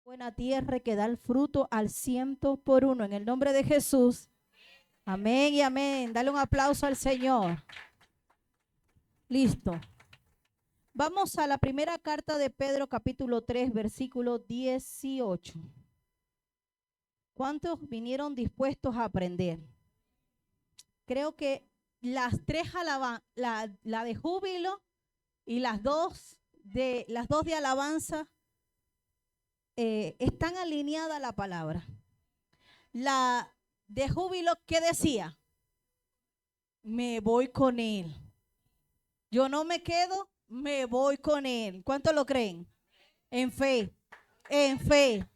Buena tierra y que da el fruto al 100 por 1. En el nombre de Jesús. Amén y amén. Dale un aplauso al Señor. Listo. Vamos a la primera carta de Pedro, capítulo 3, versículo 18. ¿Cuántos vinieron dispuestos a aprender? Creo que las tres la de júbilo y las dos de alabanza están alineadas a la palabra. La de júbilo, ¿qué decía? Me voy con él. Yo no me quedo, me voy con él. ¿Cuánto lo creen? En fe, en fe,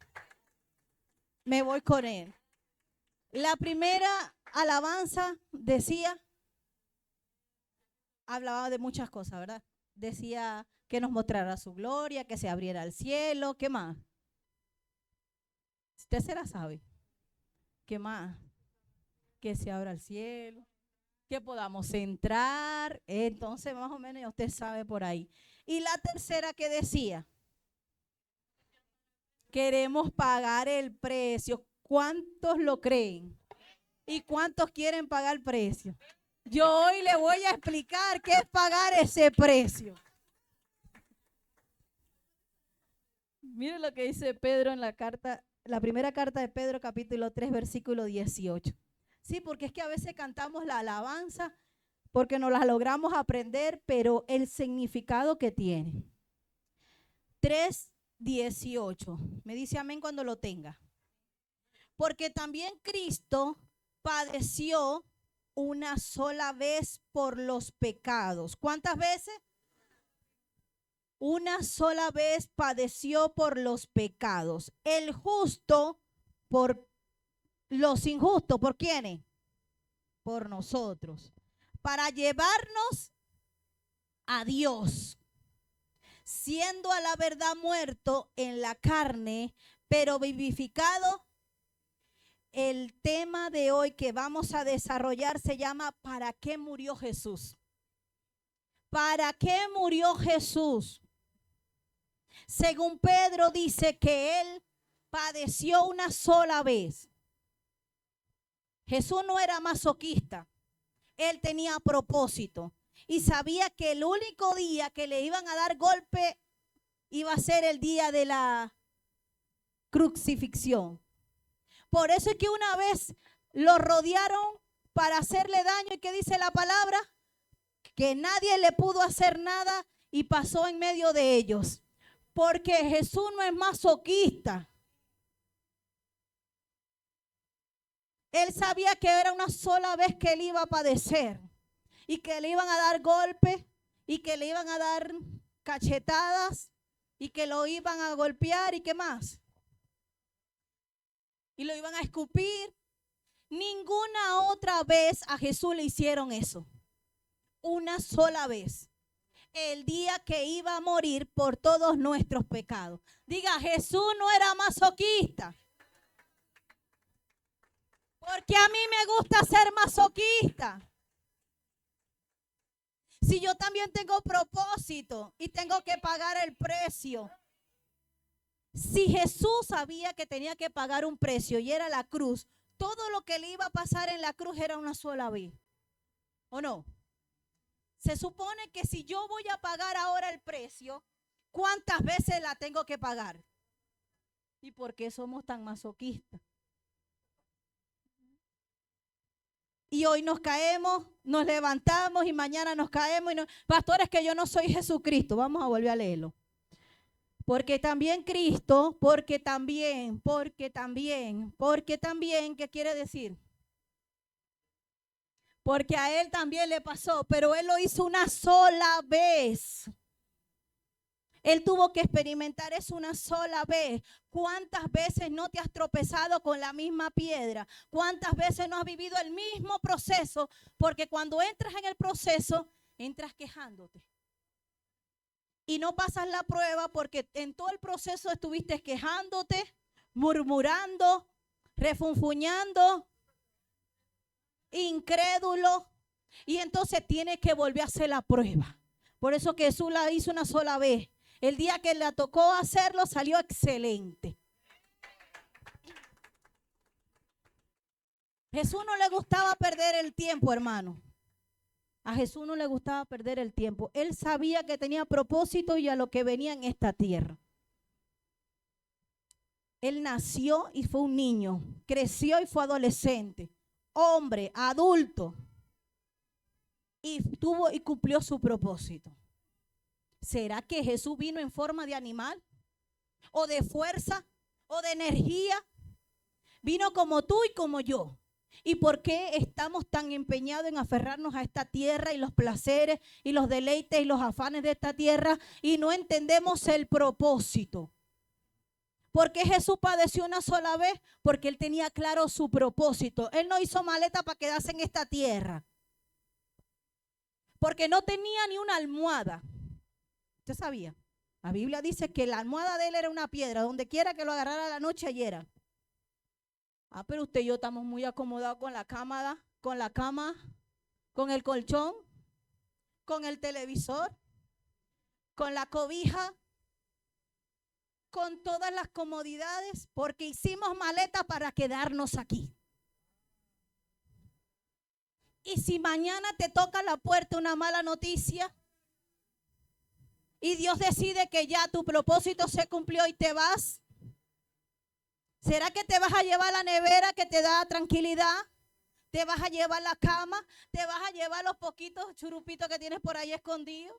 me voy con él. La primera alabanza decía, hablaba de muchas cosas, ¿verdad? Decía que nos mostrara su gloria, que se abriera el cielo, ¿qué más? Usted se la sabe. ¿Qué más? Que se abra el cielo, que podamos entrar. Entonces, más o menos, ya usted sabe por ahí. Y la tercera que decía, queremos pagar el precio. ¿Cuántos lo creen? ¿Y cuántos quieren pagar el precio? Yo hoy le voy a explicar qué es pagar ese precio. Mire lo que dice Pedro en la carta, la primera carta de Pedro, capítulo 3, versículo 18. Sí, porque es que a veces cantamos la alabanza porque no la logramos aprender, pero el significado que tiene. 3:18. Me dice amén cuando lo tenga. Porque también Cristo padeció una sola vez por los pecados. ¿Cuántas veces? Una sola vez padeció por los pecados. El justo por los injustos. ¿Por quiénes? Por nosotros. Para llevarnos a Dios, siendo a la verdad muerto en la carne, pero vivificado. El tema de hoy que vamos a desarrollar se llama ¿para qué murió Jesús? ¿Para qué murió Jesús? Según Pedro dice que él padeció una sola vez. Jesús no era masoquista. Él tenía propósito y sabía que el único día que le iban a dar golpe iba a ser el día de la crucifixión. Por eso es que una vez lo rodearon para hacerle daño. ¿Y qué dice la palabra? Que nadie le pudo hacer nada y pasó en medio de ellos. Porque Jesús no es masoquista. Él sabía que era una sola vez que él iba a padecer y que le iban a dar golpes y que le iban a dar cachetadas y que lo iban a golpear y qué más. Y lo iban a escupir. Ninguna otra vez a Jesús le hicieron eso. Una sola vez. El día que iba a morir por todos nuestros pecados. Diga, Jesús no era masoquista. Porque a mí me gusta ser masoquista. Si yo también tengo propósito y tengo que pagar el precio. Si Jesús sabía que tenía que pagar un precio y era la cruz, todo lo que le iba a pasar en la cruz era una sola vez. ¿O no? Se supone que si yo voy a pagar ahora el precio, ¿cuántas veces la tengo que pagar? ¿Y por qué somos tan masoquistas? Y hoy nos caemos, nos levantamos y mañana nos caemos. Pastores, que yo no soy Jesucristo. Vamos a volver a leerlo. Porque también Cristo, porque también, ¿qué quiere decir? Porque a él también le pasó, pero él lo hizo una sola vez. Él tuvo que experimentar eso una sola vez. ¿Cuántas veces no te has tropezado con la misma piedra? ¿Cuántas veces no has vivido el mismo proceso? Porque cuando entras en el proceso, entras quejándote. Y no pasas la prueba porque en todo el proceso estuviste quejándote, murmurando, refunfuñando, incrédulo. Y entonces tienes que volver a hacer la prueba. Por eso que Jesús la hizo una sola vez. El día que le tocó hacerlo salió excelente. Jesús no le gustaba perder el tiempo, hermano. A Jesús no le gustaba perder el tiempo. Él sabía que tenía propósito y a lo que venía en esta tierra. Él nació y fue un niño, creció y fue adolescente, hombre, adulto, y tuvo y cumplió su propósito. ¿Será que Jesús vino en forma de animal? ¿O de fuerza? ¿O de energía? Vino como tú y como yo. ¿Y por qué estamos tan empeñados en aferrarnos a esta tierra y los placeres y los deleites y los afanes de esta tierra y no entendemos el propósito? ¿Por qué Jesús padeció una sola vez? Porque Él tenía claro su propósito. Él no hizo maleta para quedarse en esta tierra. Porque no tenía ni una almohada. ¿Usted sabía? La Biblia dice que la almohada de Él era una piedra. Donde quiera que lo agarrara la noche ayer. Pero usted y yo estamos muy acomodados con la cama, con el colchón, con el televisor, con la cobija, con todas las comodidades, porque hicimos maleta para quedarnos aquí. Y si mañana te toca la puerta una mala noticia y Dios decide que ya tu propósito se cumplió y te vas, ¿será que te vas a llevar la nevera que te da tranquilidad? ¿Te vas a llevar la cama? ¿Te vas a llevar los poquitos churupitos que tienes por ahí escondidos?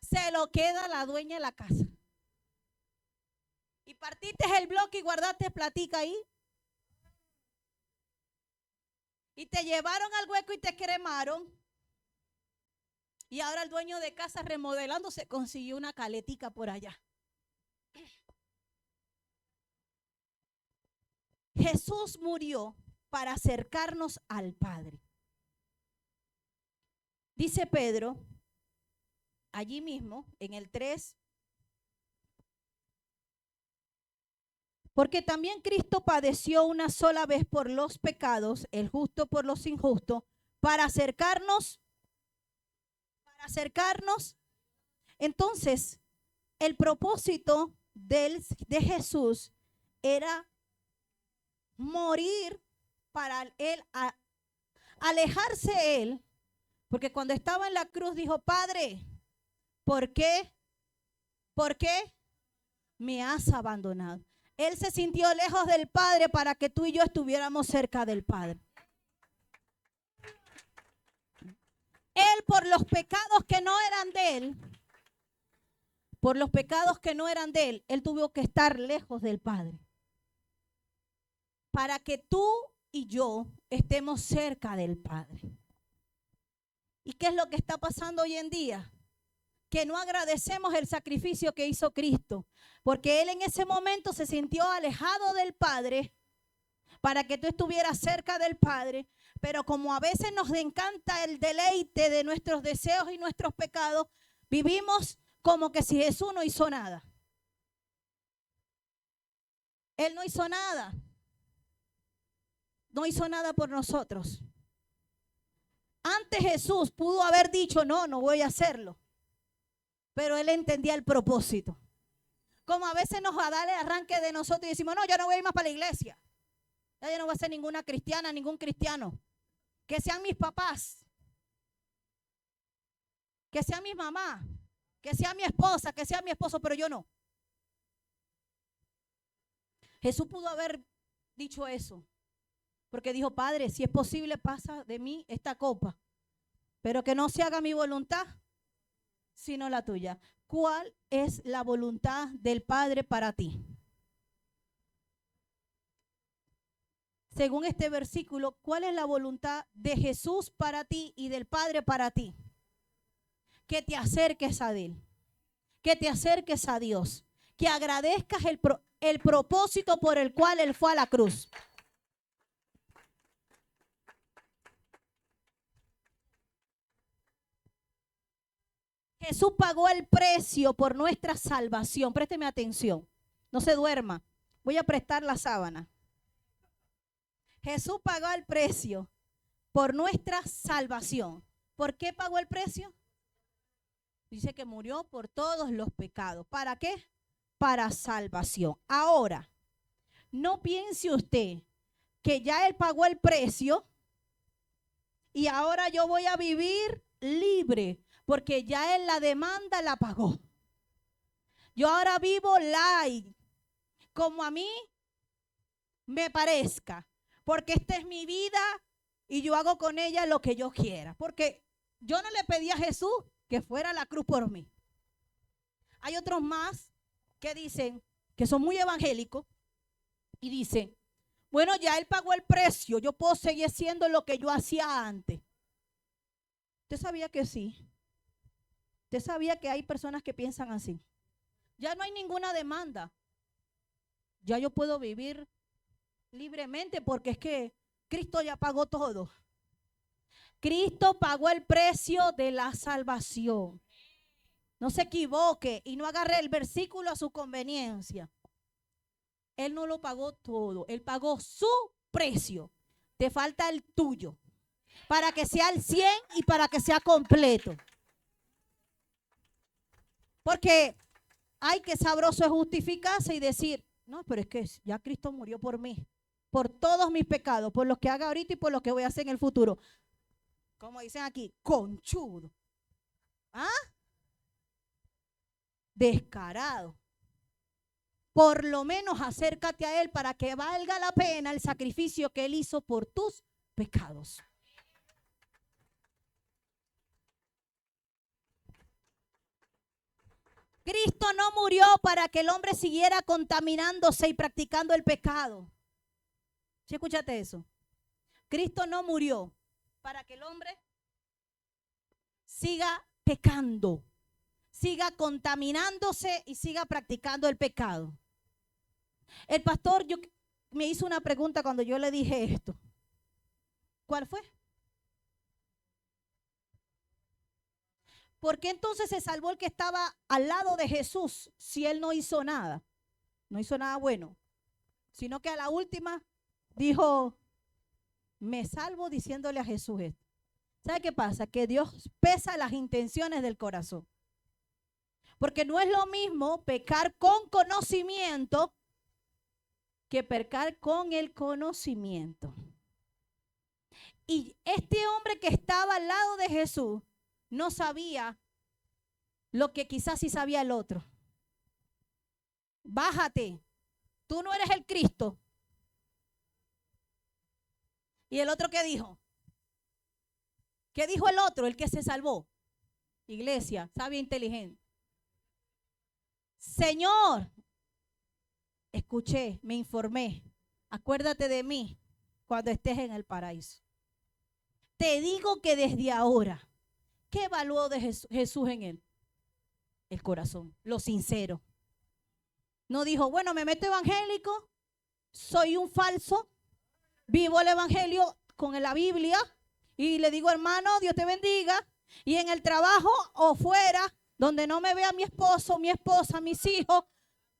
Se lo queda la dueña de la casa. Y partiste el bloque y guardaste platica ahí. Y te llevaron al hueco y te cremaron. Y ahora el dueño de casa remodelando se consiguió una caletica por allá. Jesús murió para acercarnos al Padre. Dice Pedro, allí mismo, en el 3, porque también Cristo padeció una sola vez por los pecados, el justo por los injustos, para acercarnos. Entonces, el propósito de Jesús era morir para él, alejarse él, porque cuando estaba en la cruz dijo, Padre, ¿por qué me has abandonado? Él se sintió lejos del Padre para que tú y yo estuviéramos cerca del Padre. Él, por los pecados que no eran de él, él tuvo que estar lejos del Padre. Para que tú y yo estemos cerca del Padre. ¿Y qué es lo que está pasando hoy en día? Que no agradecemos el sacrificio que hizo Cristo, porque Él en ese momento se sintió alejado del Padre para que tú estuvieras cerca del Padre, pero como a veces nos encanta el deleite de nuestros deseos y nuestros pecados, vivimos como que si Jesús no hizo nada. Él no hizo nada. No hizo nada por nosotros. Antes Jesús pudo haber dicho, no voy a hacerlo. Pero Él entendía el propósito. Como a veces nos va a dar el arranque de nosotros y decimos, no, yo no voy a ir más para la iglesia. Ya yo no voy a ser ninguna cristiana, ningún cristiano. Que sean mis papás. Que sea mi mamá. Que sea mi esposa, que sea mi esposo, pero yo no. Jesús pudo haber dicho eso. Porque dijo, Padre, si es posible, pasa de mí esta copa. Pero que no se haga mi voluntad, sino la tuya. ¿Cuál es la voluntad del Padre para ti? Según este versículo, ¿cuál es la voluntad de Jesús para ti y del Padre para ti? Que te acerques a Él, que te acerques a Dios, que agradezcas el propósito por el cual Él fue a la cruz. Jesús pagó el precio por nuestra salvación. Présteme atención, no se duerma. Voy a prestar la sábana. Jesús pagó el precio por nuestra salvación. ¿Por qué pagó el precio? Dice que murió por todos los pecados. ¿Para qué? Para salvación. Ahora, no piense usted que ya Él pagó el precio y ahora yo voy a vivir libre porque ya Él la demanda la pagó. Yo ahora vivo light, como a mí me parezca, porque esta es mi vida y yo hago con ella lo que yo quiera, porque yo no le pedí a Jesús que fuera a la cruz por mí. Hay otros más que dicen, que son muy evangélicos, y dicen, bueno, ya Él pagó el precio, yo puedo seguir haciendo lo que yo hacía antes. ¿Usted sabía que sí? ¿Usted sabía que hay personas que piensan así? Ya no hay ninguna demanda. Ya yo puedo vivir libremente porque es que Cristo ya pagó todo. Cristo pagó el precio de la salvación. No se equivoque y no agarre el versículo a su conveniencia. Él no lo pagó todo. Él pagó su precio. Te falta el tuyo. Para que sea el 100 y para que sea completo. Porque ay, qué sabroso es justificarse y decir, no, pero es que ya Cristo murió por mí. Por todos mis pecados, por los que haga ahorita y por los que voy a hacer en el futuro. Como dicen aquí, conchudo. ¿Ah? Descarado. Por lo menos acércate a Él para que valga la pena el sacrificio que Él hizo por tus pecados. Cristo no murió para que el hombre siguiera contaminándose y practicando el pecado. ¿Sí escuchaste eso? Cristo no murió para que el hombre siga pecando, siga contaminándose y siga practicando el pecado. El pastor me hizo una pregunta cuando yo le dije esto. ¿Cuál fue? ¿Por qué entonces se salvó el que estaba al lado de Jesús si él no hizo nada? No hizo nada bueno, sino que a la última dijo, me salvo diciéndole a Jesús esto. ¿Sabe qué pasa? Que Dios pesa las intenciones del corazón. Porque no es lo mismo pecar con conocimiento que pecar con el conocimiento. Y este hombre que estaba al lado de Jesús no sabía lo que quizás sí sabía el otro. Bájate, tú no eres el Cristo. ¿Y el otro qué dijo? ¿Qué dijo el otro, el que se salvó? Iglesia, sabia, inteligente. Señor, escuché, me informé. Acuérdate de mí cuando estés en el paraíso. Te digo que desde ahora, ¿qué evaluó de Jesús en él? El corazón, lo sincero. No dijo, bueno, me meto evangélico, soy un falso, vivo el evangelio con la Biblia y le digo, hermano, Dios te bendiga. Y en el trabajo o fuera, donde no me vea mi esposo, mi esposa, mis hijos,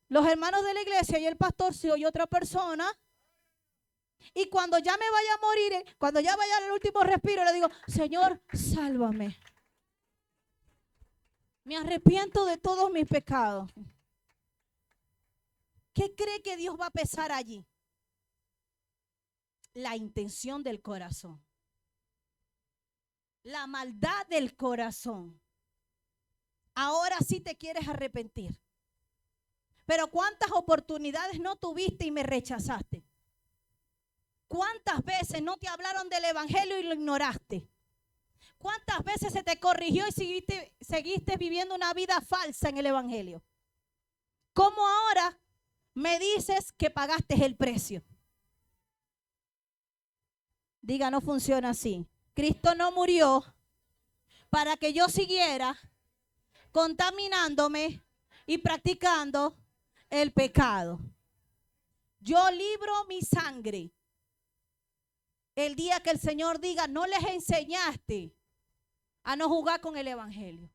los hermanos de la iglesia y el pastor, soy otra persona. Y cuando ya me vaya a morir, cuando ya vaya al último respiro, le digo, Señor, sálvame. Me arrepiento de todos mis pecados. ¿Qué cree que Dios va a pesar allí? La intención del corazón. La maldad del corazón. Ahora sí te quieres arrepentir. Pero ¿cuántas oportunidades no tuviste y me rechazaste? ¿Cuántas veces no te hablaron del evangelio y lo ignoraste? ¿Cuántas veces se te corrigió y seguiste viviendo una vida falsa en el evangelio? ¿Cómo ahora me dices que pagaste el precio? Diga, no funciona así. Cristo no murió para que yo siguiera contaminándome y practicando el pecado. Yo libro mi sangre el día que el Señor diga, no les enseñaste a no jugar con el evangelio.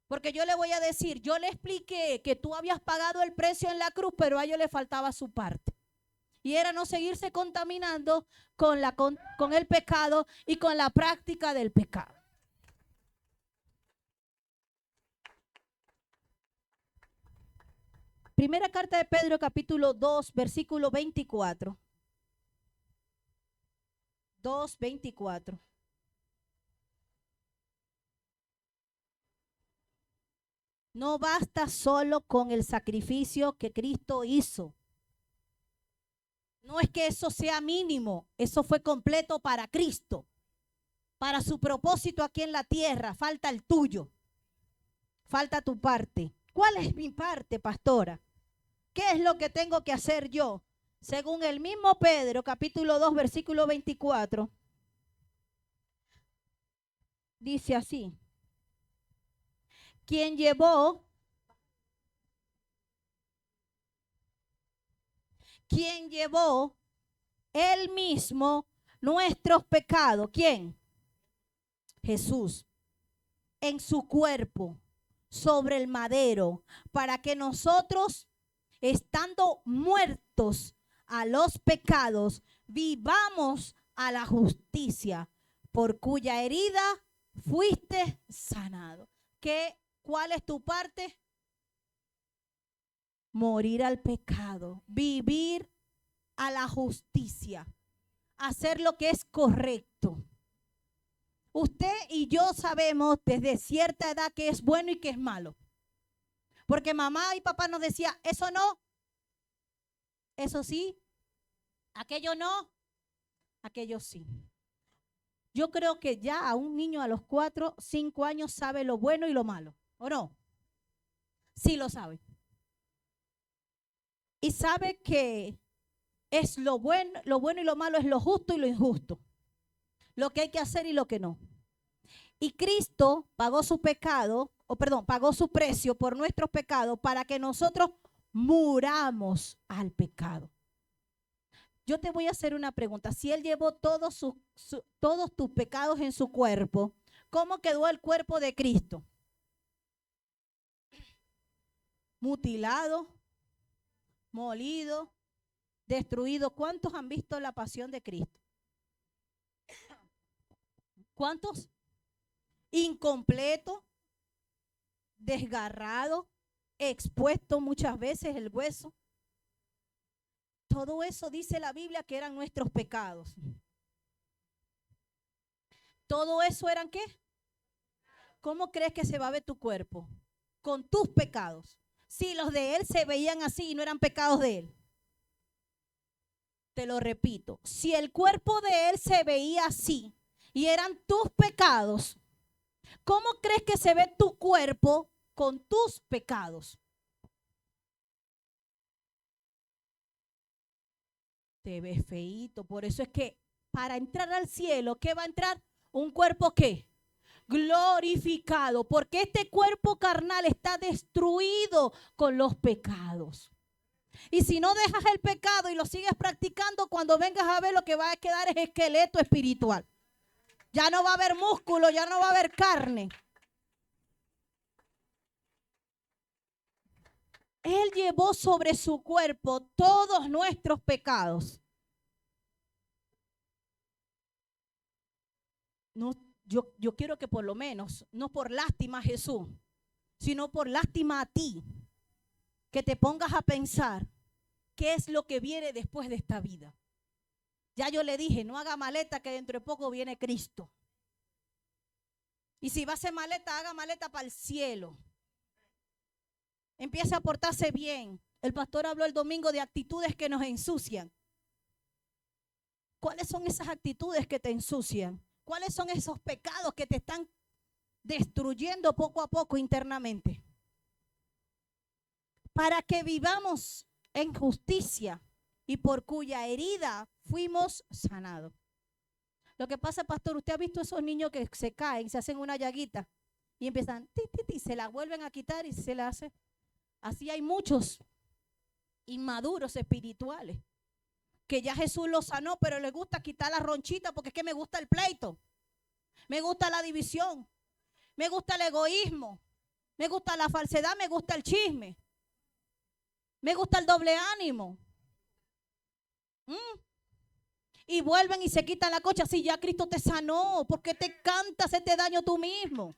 Porque yo le voy a decir, yo le expliqué que tú habías pagado el precio en la cruz, pero a ellos le faltaba su parte. Y era no seguirse contaminando con el pecado y con la práctica del pecado. Primera carta de Pedro, capítulo 2, versículo 24. 2:24. No basta solo con el sacrificio que Cristo hizo. No es que eso sea mínimo, eso fue completo para Cristo, para su propósito aquí en la tierra. Falta el tuyo, falta tu parte. ¿Cuál es mi parte, pastora? ¿Qué es lo que tengo que hacer yo? Según el mismo Pedro, capítulo 2, versículo 24, dice así: quien llevó él mismo nuestros pecados. ¿Quién? Jesús. En su cuerpo, sobre el madero, para que nosotros, estando muertos a los pecados, vivamos a la justicia, por cuya herida fuiste sanado. ¿Cuál es tu parte? Morir al pecado, vivir a la justicia, hacer lo que es correcto. Usted y yo sabemos desde cierta edad qué es bueno y qué es malo. Porque mamá y papá nos decía, eso no, eso sí, aquello no, aquello sí. Yo creo que ya a un niño a los 4, 5 años sabe lo bueno y lo malo, ¿o no? Sí lo sabe. Y sabe que es lo bueno y lo malo, es lo justo y lo injusto. Lo que hay que hacer y lo que no. Y Cristo pagó su pagó su precio por nuestros pecados para que nosotros muramos al pecado. Yo te voy a hacer una pregunta. Si Él llevó todos tus pecados en su cuerpo, ¿cómo quedó el cuerpo de Cristo? Mutilado, molido, destruido. ¿Cuántos han visto la pasión de Cristo? ¿Cuántos? Incompleto, desgarrado, expuesto muchas veces el hueso. Todo eso dice la Biblia que eran nuestros pecados. ¿Todo eso eran qué? ¿Cómo crees que se va a ver tu cuerpo? Con tus pecados. Si los de Él se veían así y no eran pecados de Él. Te lo repito, si el cuerpo de Él se veía así y eran tus pecados, ¿cómo crees que se ve tu cuerpo con tus pecados? Te ves feíto. Por eso es que para entrar al cielo, ¿qué va a entrar? ¿Un cuerpo qué? Glorificado. Porque este cuerpo carnal está destruido con los pecados. Y si no dejas el pecado y lo sigues practicando, cuando vengas a ver, lo que va a quedar es esqueleto espiritual. Ya no va a haber músculo, ya no va a haber carne. Él llevó sobre su cuerpo todos nuestros pecados. No, yo quiero que por lo menos, no por lástima a Jesús, sino por lástima a ti, que te pongas a pensar qué es lo que viene después de esta vida. Ya yo le dije, no haga maleta, que dentro de poco viene Cristo. Y si va a hacer maleta, haga maleta para el cielo. Empieza a portarse bien. El pastor habló el domingo de actitudes que nos ensucian. ¿Cuáles son esas actitudes que te ensucian? ¿Cuáles son esos pecados que te están destruyendo poco a poco internamente? Para que vivamos en justicia y por cuya herida fuimos sanados. Lo que pasa, pastor, usted ha visto esos niños que se caen, se hacen una llaguita y empiezan, y se la vuelven a quitar y se la hace. Así hay muchos inmaduros espirituales que ya Jesús los sanó, pero les gusta quitar la ronchita porque es que me gusta el pleito, me gusta la división, me gusta el egoísmo, me gusta la falsedad, me gusta el chisme, me gusta el doble ánimo. Y vuelven y se quitan la cocha. Si ya Cristo te sanó, ¿por qué te cantas este daño tú mismo?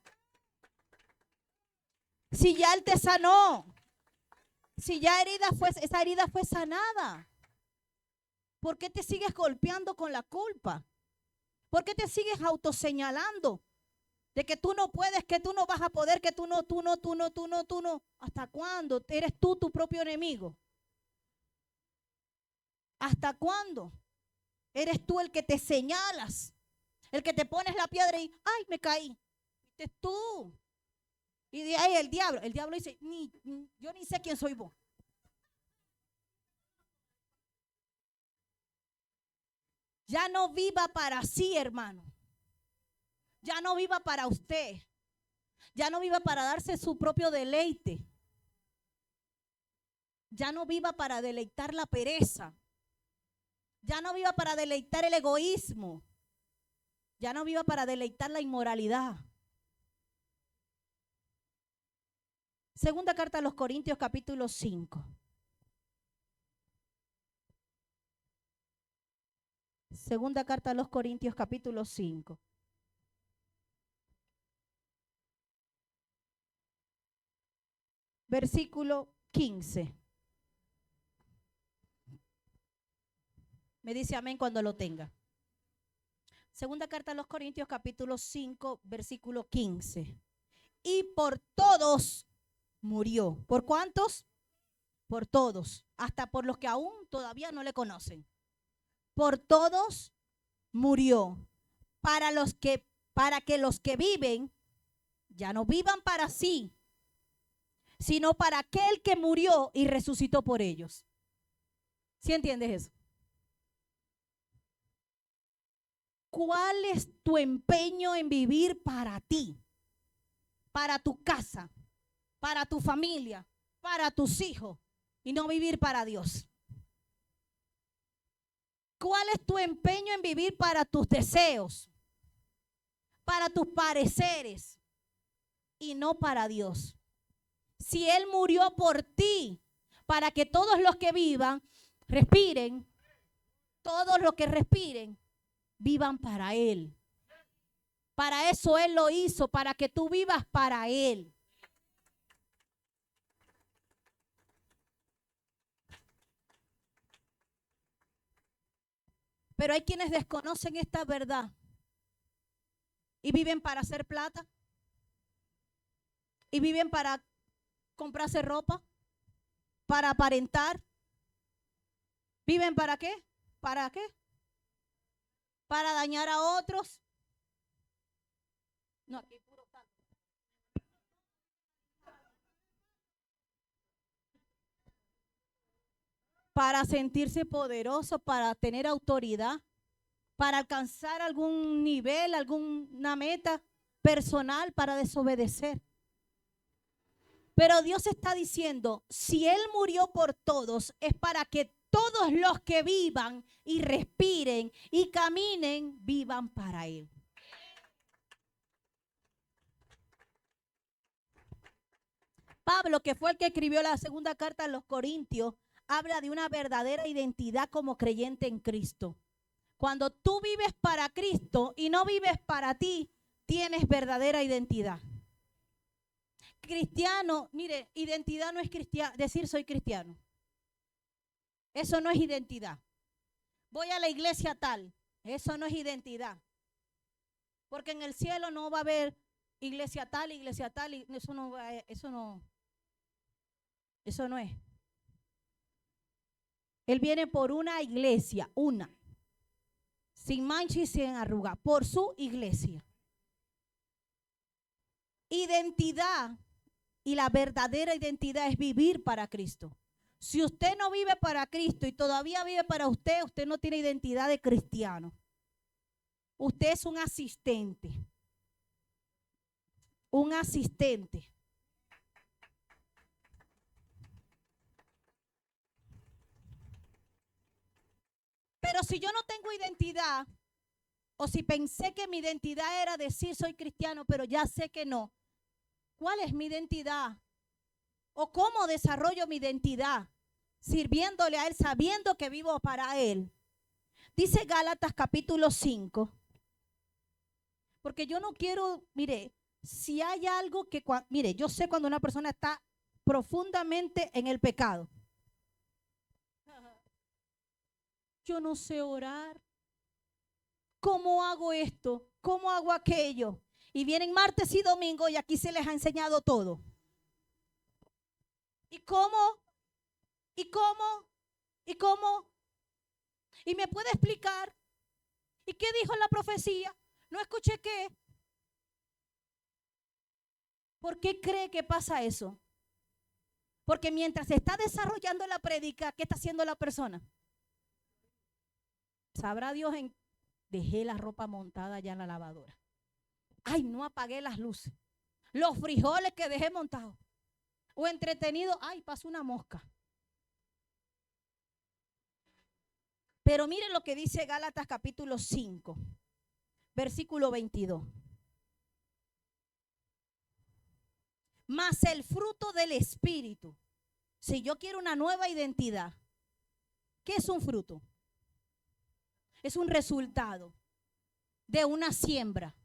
Si ya Él te sanó, si ya esa herida fue sanada, ¿por qué te sigues golpeando con la culpa? ¿Por qué te sigues autoseñalando? De que tú no puedes, que tú no vas a poder, que tú no, tú no, tú no, tú no, tú no. ¿Hasta cuándo eres tú tu propio enemigo? ¿Hasta cuándo eres tú el que te señalas? El que te pones la piedra y, ay, me caí. Es tú. Y de ahí el diablo dice, yo ni sé quién soy vos. Ya no viva para sí, hermano. Ya no viva para usted. Ya no viva para darse su propio deleite. Ya no viva para deleitar la pereza. Ya no viva para deleitar el egoísmo. Ya no viva para deleitar la inmoralidad. Segunda carta a los Corintios, capítulo 5. Segunda carta a los Corintios, capítulo 5. Versículo 15. Me dice amén cuando lo tenga. Segunda carta a los Corintios, capítulo 5, versículo 15. Y por todos murió. ¿Por cuántos? Por todos. Hasta por los que aún todavía no le conocen. Por todos murió. Para que los que viven ya no vivan para sí, sino para aquel que murió y resucitó por ellos. ¿Sí entiendes eso? ¿Cuál es tu empeño en vivir para ti, para tu casa, para tu familia, para tus hijos y no vivir para Dios? ¿Cuál es tu empeño en vivir para tus deseos, para tus pareceres y no para Dios? Si Él murió por ti, para que todos los que vivan, respiren, todos los que respiren, vivan para Él. Para eso Él lo hizo, para que tú vivas para Él. Pero hay quienes desconocen esta verdad y viven para hacer plata y viven para comprarse ropa, para aparentar. ¿Viven para qué? ¿Para qué? Para dañar a otros. No, aquí puro canto. Para sentirse poderoso, para tener autoridad, para alcanzar algún nivel, alguna meta personal, para desobedecer. Pero Dios está diciendo, si Él murió por todos, es para que todos los que vivan y respiren y caminen, vivan para Él. Pablo, que fue el que escribió la segunda carta a los Corintios, habla de una verdadera identidad como creyente en Cristo. Cuando tú vives para Cristo y no vives para ti, tienes verdadera identidad. Cristiano, mire, identidad no es decir soy cristiano. Eso no es identidad. Voy a la iglesia tal, eso no es identidad. Porque en el cielo no va a haber iglesia tal, eso no es. Él viene por una iglesia, una, sin mancha y sin arruga, por su iglesia. Identidad y la verdadera identidad es vivir para Cristo. Si usted no vive para Cristo y todavía vive para usted, usted no tiene identidad de cristiano. Usted es un asistente. Un asistente. Pero si yo no tengo identidad, o si pensé que mi identidad era decir soy cristiano, pero ya sé que no, ¿cuál es mi identidad? ¿O cómo desarrollo mi identidad? Sirviéndole a Él, sabiendo que vivo para Él. Dice Gálatas capítulo 5. Porque yo no quiero, mire, si hay algo que, mire, yo sé cuando una persona está profundamente en el pecado. Yo no sé orar. ¿Cómo hago esto? ¿Cómo hago aquello? Y vienen martes y domingo y aquí se les ha enseñado todo. ¿Y cómo? ¿Y cómo? ¿Y cómo? ¿Y me puede explicar? ¿Y qué dijo la profecía? No escuché qué. ¿Por qué cree que pasa eso? Porque mientras se está desarrollando la prédica, ¿qué está haciendo la persona? Sabrá Dios en... Dejé la ropa montada ya en la lavadora. Ay, no apagué las luces. Los frijoles que dejé montados. O entretenido, ay, pasó una mosca. Pero miren lo que dice Gálatas capítulo 5, versículo 22. Mas el fruto del Espíritu. Si yo quiero una nueva identidad, ¿qué es un fruto? Es un resultado de una siembra.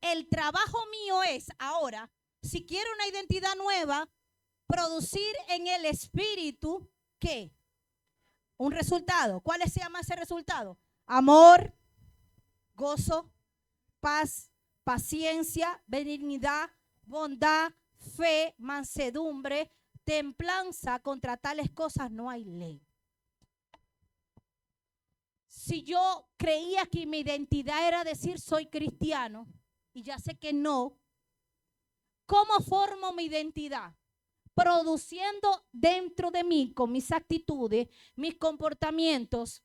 El trabajo mío es ahora, si quiero una identidad nueva, producir en el Espíritu, ¿qué? Un resultado. ¿Cuál se llama ese resultado? Amor, gozo, paz, paciencia, benignidad, bondad, fe, mansedumbre, templanza. Contra tales cosas no hay ley. Si yo creía que mi identidad era decir soy cristiano y ya sé que no, ¿cómo formo mi identidad? Produciendo dentro de mí con mis actitudes, mis comportamientos,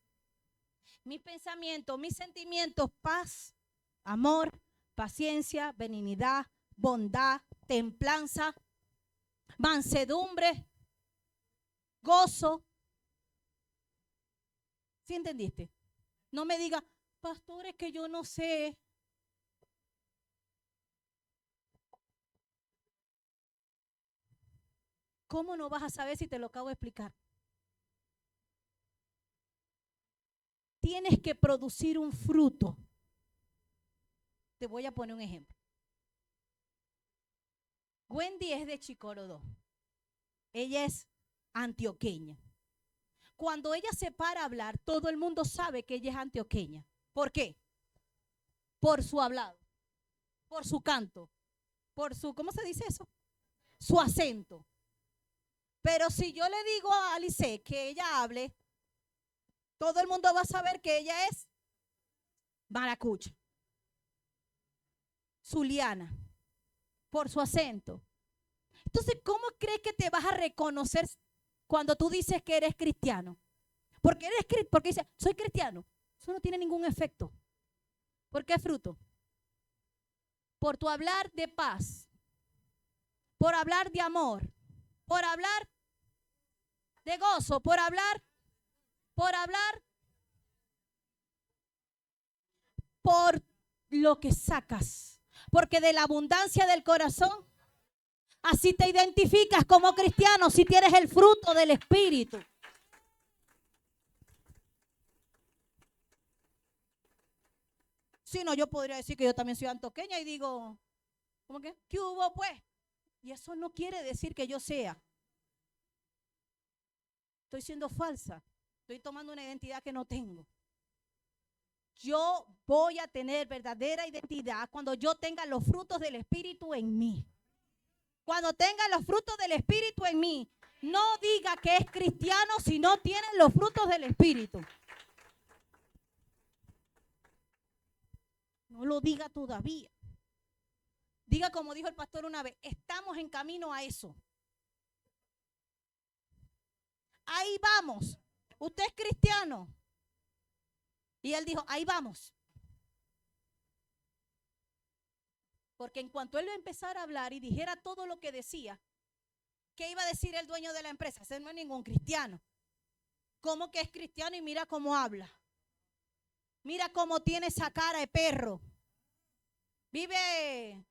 mis pensamientos, mis sentimientos, paz, amor, paciencia, benignidad, bondad, templanza, mansedumbre, gozo. ¿Sí entendiste? No me diga, pastor, es que yo no sé. ¿Cómo no vas a saber si te lo acabo de explicar? Tienes que producir un fruto. Te voy a poner un ejemplo. Wendy es de Chicorodo. Ella es antioqueña. Cuando ella se para a hablar, todo el mundo sabe que ella es antioqueña. ¿Por qué? Por su hablado, por su canto, por su, ¿cómo se dice eso? Su acento. Pero si yo le digo a Alice que ella hable, todo el mundo va a saber que ella es maracucha, zuliana, por su acento. Entonces, ¿cómo crees que te vas a reconocer cuando tú dices que eres cristiano? Porque dices, soy cristiano. Eso no tiene ningún efecto. ¿Por qué fruto? Por tu hablar de paz, por hablar de amor, por hablar de gozo, por hablar por lo que sacas. Porque de la abundancia del corazón, así te identificas como cristiano si tienes el fruto del Espíritu. Si no, yo podría decir que yo también soy antioqueña y digo, ¿cómo que? ¿Qué hubo pues? Y eso no quiere decir que yo sea. Estoy siendo falsa. Estoy tomando una identidad que no tengo. Yo voy a tener verdadera identidad cuando yo tenga los frutos del Espíritu en mí. Cuando tenga los frutos del Espíritu en mí, no diga que es cristiano si no tiene los frutos del Espíritu. No lo diga todavía. Diga como dijo el pastor una vez, estamos en camino a eso. Ahí vamos. Usted es cristiano. Y él dijo, ahí vamos. Porque en cuanto él empezara a hablar y dijera todo lo que decía, ¿qué iba a decir el dueño de la empresa? Ese no es ningún cristiano. ¿Cómo que es cristiano y mira cómo habla? Mira cómo tiene esa cara de perro. Vive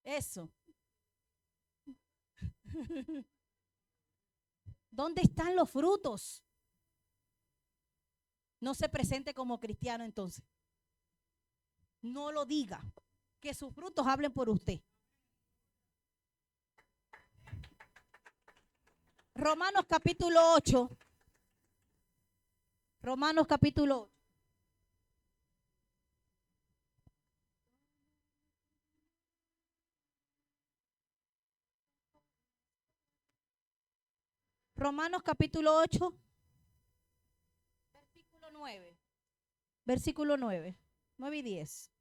eso. ¿Dónde están los frutos? No se presente como cristiano entonces. No lo diga. Que sus frutos hablen por usted. Romanos capítulo 8. Romanos capítulo 8. Romanos capítulo 8, versículo 9. Versículo 9, 9 y 10.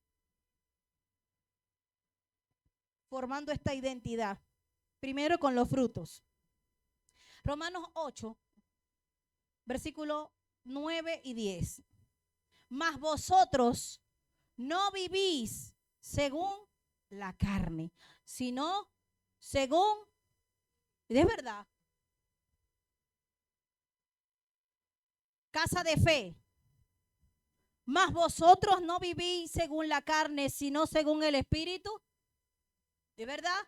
Formando esta identidad. Primero con los frutos. Romanos 8, versículo 9 y 10. Mas vosotros no vivís según la carne, sino según, de verdad, casa de fe. Mas vosotros no vivís según la carne, sino según el Espíritu. ¿De verdad?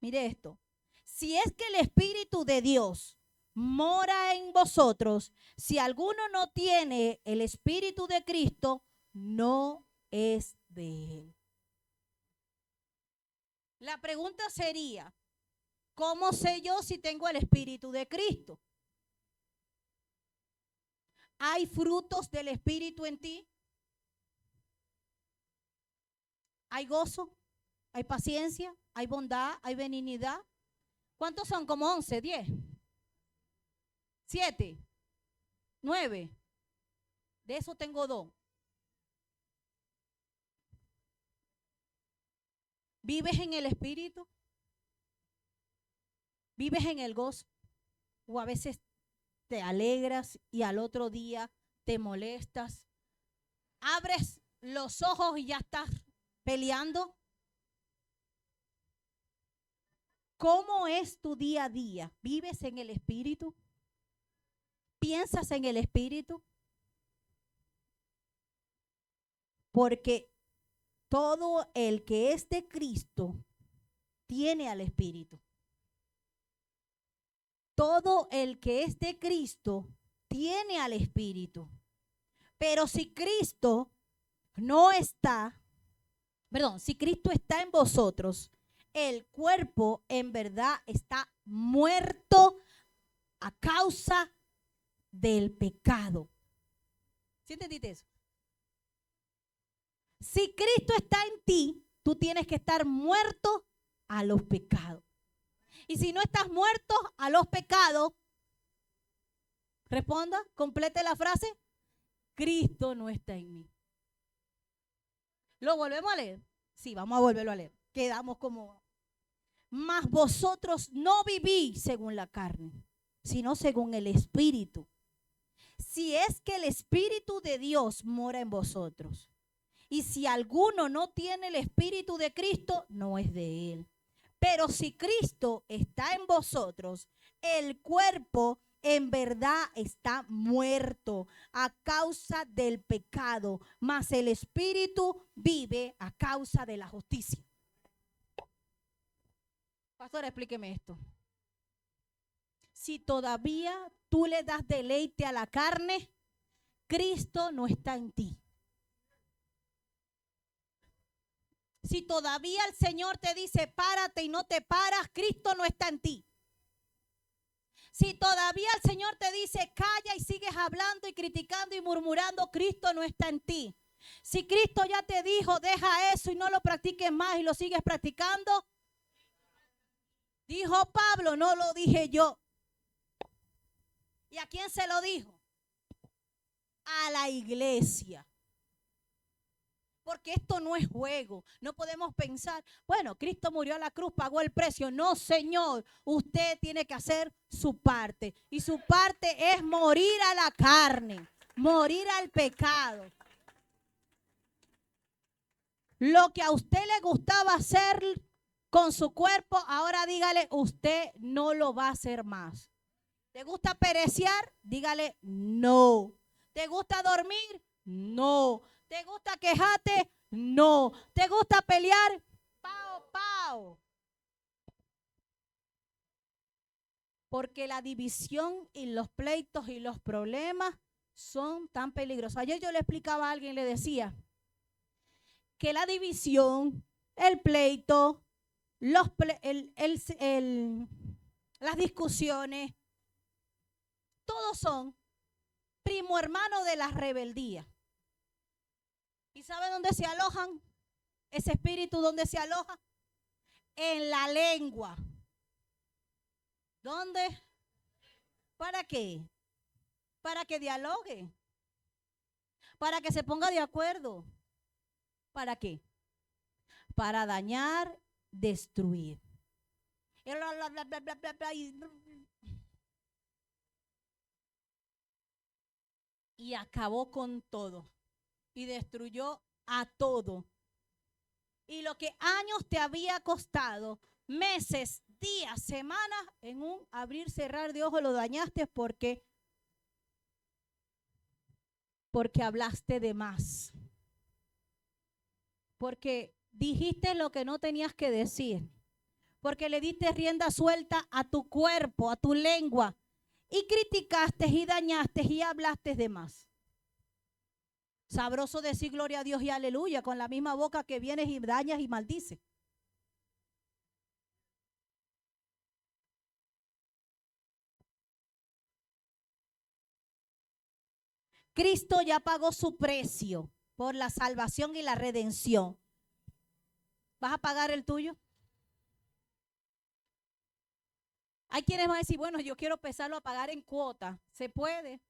Mire esto. Si es que el Espíritu de Dios mora en vosotros, si alguno no tiene el Espíritu de Cristo, no es de él. La pregunta sería, ¿cómo sé yo si tengo el Espíritu de Cristo? ¿Hay frutos del Espíritu en ti? ¿Hay gozo? ¿Hay paciencia? ¿Hay bondad? ¿Hay benignidad? ¿Cuántos son? Como 11, 10, 7, 9. De eso tengo 2. ¿Vives en el Espíritu? ¿Vives en el gozo? ¿O a veces te alegras y al otro día te molestas? ¿Abres los ojos y ya estás peleando? ¿Cómo es tu día a día? ¿Vives en el Espíritu? ¿Piensas en el Espíritu? Porque todo el que es de Cristo tiene al Espíritu. Todo el que es de Cristo tiene al Espíritu. Pero si Cristo no está, si Cristo está en vosotros, el cuerpo en verdad está muerto a causa del pecado. ¿Sí entendiste eso? Si Cristo está en ti, tú tienes que estar muerto a los pecados. Y si no estás muerto a los pecados, responda, complete la frase, Cristo no está en mí. ¿Lo volvemos a leer? Sí, vamos a volverlo a leer. Quedamos como, mas vosotros no vivís según la carne, sino según el Espíritu. Si es que el Espíritu de Dios mora en vosotros. Y si alguno no tiene el Espíritu de Cristo, no es de él. Pero si Cristo está en vosotros, el cuerpo en verdad está muerto a causa del pecado, mas el Espíritu vive a causa de la justicia. Pastor, explíqueme esto. Si todavía tú le das deleite a la carne, Cristo no está en ti. Si todavía el Señor te dice párate y no te paras, Cristo no está en ti. Si todavía el Señor te dice calla y sigues hablando y criticando y murmurando, Cristo no está en ti. Si Cristo ya te dijo deja eso y no lo practiques más y lo sigues practicando, dijo Pablo, no lo dije yo. ¿Y a quién se lo dijo? A la iglesia. Porque esto no es juego. No podemos pensar, bueno, Cristo murió a la cruz, pagó el precio. No, Señor, usted tiene que hacer su parte. Y su parte es morir a la carne, morir al pecado. Lo que a usted le gustaba hacer con su cuerpo, ahora dígale, usted no lo va a hacer más. ¿Te gusta perecear? Dígale, no. ¿Te gusta dormir? No. ¿Te gusta quejarte? No. ¿Te gusta pelear? Pao, pao. Porque la división y los pleitos y los problemas son tan peligrosos. Ayer yo le explicaba a alguien, le decía que la división, el pleito, las discusiones, todos son primo hermano de la rebeldía. ¿Y sabe dónde se alojan? Ese espíritu, ¿dónde se aloja? En la lengua. ¿Dónde? ¿Para qué? Para que dialogue, para que se ponga de acuerdo. ¿Para qué? Para dañar, destruir. Y acabó con todo. Y destruyó a todo. Y lo que años te había costado, meses, días, semanas, en un abrir, cerrar de ojos lo dañaste porque hablaste de más. Porque dijiste lo que no tenías que decir. Porque le diste rienda suelta a tu cuerpo, a tu lengua. Y criticaste y dañaste y hablaste de más. Sabroso decir gloria a Dios y aleluya con la misma boca que vienes y dañas y maldices. Cristo ya pagó su precio por la salvación y la redención. ¿Vas a pagar el tuyo? Hay quienes van a decir, bueno, yo quiero empezarlo a pagar en cuota. ¿Se puede?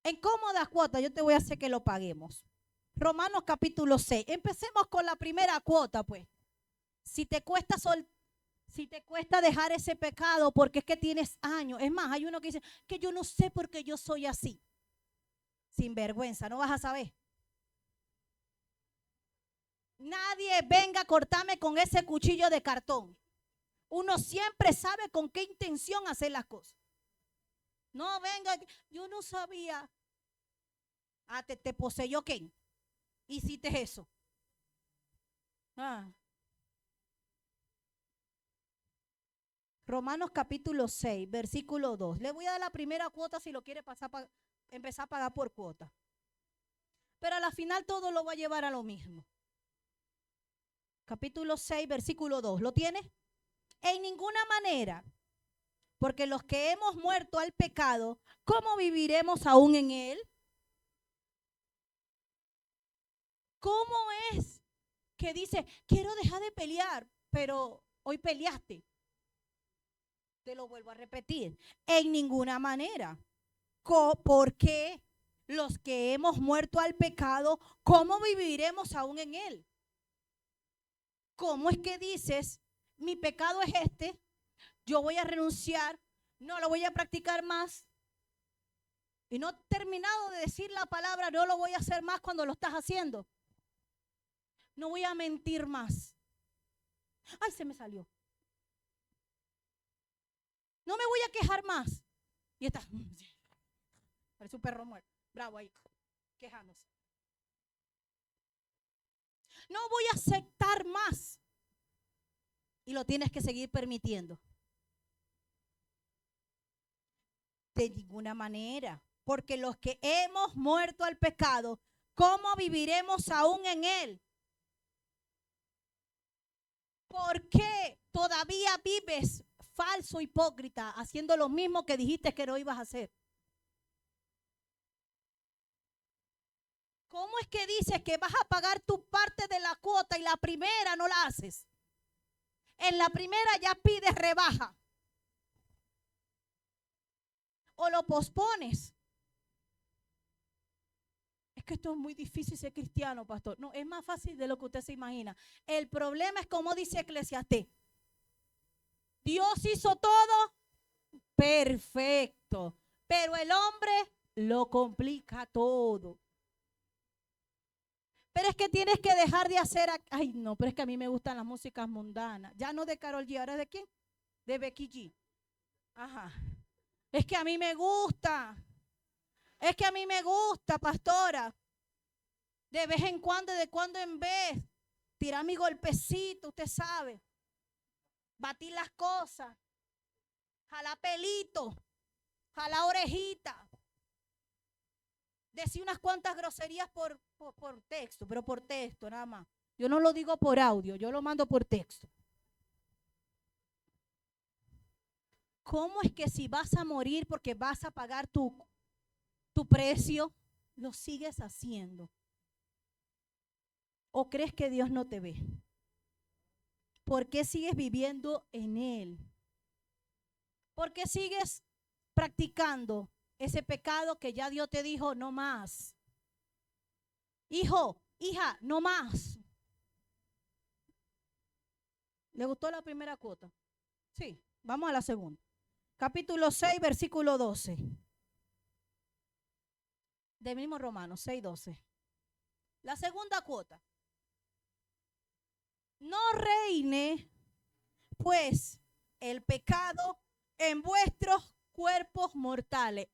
En cómodas cuotas yo te voy a hacer que lo paguemos. Romanos capítulo 6. Empecemos con la primera cuota, pues. Si te cuesta si te cuesta dejar ese pecado porque es que tienes años. Es más, hay uno que dice que yo no sé por qué yo soy así. Sin vergüenza, no vas a saber. Nadie venga a cortarme con ese cuchillo de cartón. Uno siempre sabe con qué intención hacer las cosas. No venga, yo no sabía. Ah, te poseyó quién. Hiciste eso. Ah. Romanos capítulo 6, versículo 2. Le voy a dar la primera cuota si lo quiere empezar a pagar por cuota. Pero a la final todo lo va a llevar a lo mismo. Capítulo 6, versículo 2. ¿Lo tiene? En ninguna manera, porque los que hemos muerto al pecado, ¿cómo viviremos aún en él? ¿Cómo es que dice, quiero dejar de pelear, pero hoy peleaste? Te lo vuelvo a repetir. En ninguna manera. ¿Por qué los que hemos muerto al pecado, cómo viviremos aún en él? ¿Cómo es que dices, mi pecado es este, yo voy a renunciar, no lo voy a practicar más? Y no he terminado de decir la palabra, no lo voy a hacer más cuando lo estás haciendo. No voy a mentir más. Ay, se me salió. No me voy a quejar más. Y estás, parece un perro muerto, bravo ahí, quejándose. No voy a aceptar más. Y lo tienes que seguir permitiendo. De ninguna manera. Porque los que hemos muerto al pecado, ¿cómo viviremos aún en él? ¿Por qué todavía vives falso, hipócrita, haciendo lo mismo que dijiste que no ibas a hacer? ¿Cómo es que dices que vas a pagar tu parte de la cuota y la primera no la haces? En la primera ya pides rebaja. O lo pospones. Es que esto es muy difícil ser cristiano, pastor. No, es más fácil de lo que usted se imagina. El problema es como dice Eclesiastés. Dios hizo todo perfecto, pero el hombre lo complica todo. Pero es que tienes que dejar de hacer. Ay, no, pero es que a mí me gustan las músicas mundanas. Ya no de Karol G, ¿ahora de quién? De Becky G. Ajá. Es que a mí me gusta. Es que a mí me gusta, pastora. De vez en cuando, de cuando en vez, tirar mi golpecito, usted sabe. Batir las cosas. Jalar pelito. Jalar orejita. Decir unas cuantas groserías por texto, pero por texto nada más. Yo no lo digo por audio, yo lo mando por texto. ¿Cómo es que si vas a morir porque vas a pagar tu precio, lo sigues haciendo? ¿O crees que Dios no te ve? ¿Por qué sigues viviendo en él? ¿Por qué sigues practicando ese pecado que ya Dios te dijo no más? Hijo, hija, no más. ¿Le gustó la primera cuota? Sí, vamos a la segunda. Capítulo 6, versículo 12. Del mismo Romanos 6, 12. La segunda cuota. No reine, pues, el pecado en vuestros cuerpos mortales.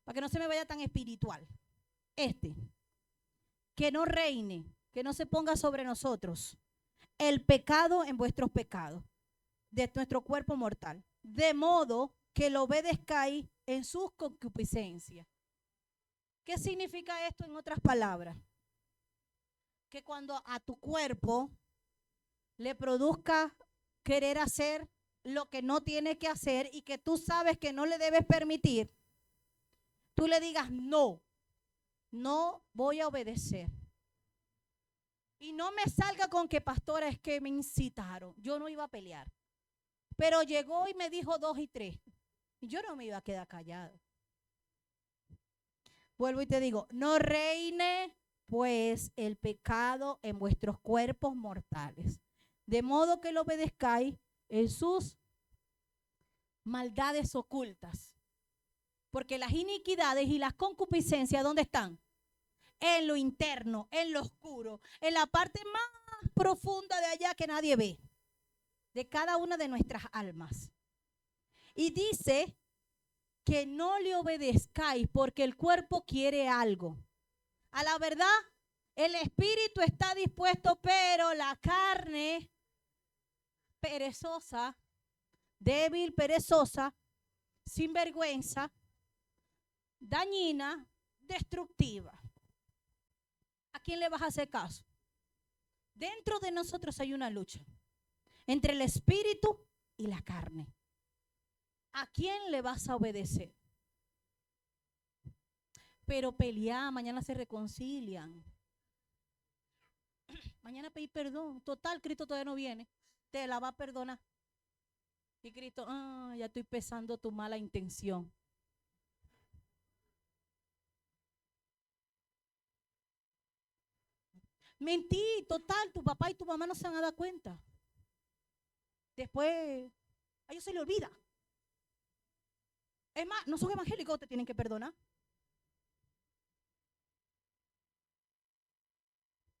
Para que no se me vaya tan espiritual. Que no reine, que no se ponga sobre nosotros el pecado en vuestros pecados, de nuestro cuerpo mortal, de modo que lo obedezcáis en sus concupiscencias. ¿Qué significa esto en otras palabras? Que cuando a tu cuerpo le produzca querer hacer lo que no tiene que hacer y que tú sabes que no le debes permitir, tú le digas no, no voy a obedecer. Y no me salga con que, pastora, es que me incitaron. Yo no iba a pelear. Pero llegó y me dijo 2 y 3. Y yo no me iba a quedar callado. Vuelvo y te digo, no reine pues el pecado en vuestros cuerpos mortales, de modo que lo obedezcáis en sus maldades ocultas. Porque las iniquidades y las concupiscencias, ¿dónde están? En lo interno, en lo oscuro, en la parte más profunda de allá que nadie ve, de cada una de nuestras almas. Y dice que no le obedezcáis porque el cuerpo quiere algo. A la verdad, el espíritu está dispuesto, pero la carne perezosa, débil, perezosa, sin vergüenza, dañina, destructiva. ¿A quién le vas a hacer caso? Dentro de nosotros hay una lucha entre el espíritu y la carne. ¿A quién le vas a obedecer? Pero pelear, mañana se reconcilian. Mañana pedir perdón. Total, Cristo todavía no viene. Te la va a perdonar. Y Cristo, ya estoy pesando tu mala intención. Mentí, total, tu papá y tu mamá no se van a dar cuenta. Después, a ellos se le olvida. Es más, no son evangélicos, te tienen que perdonar.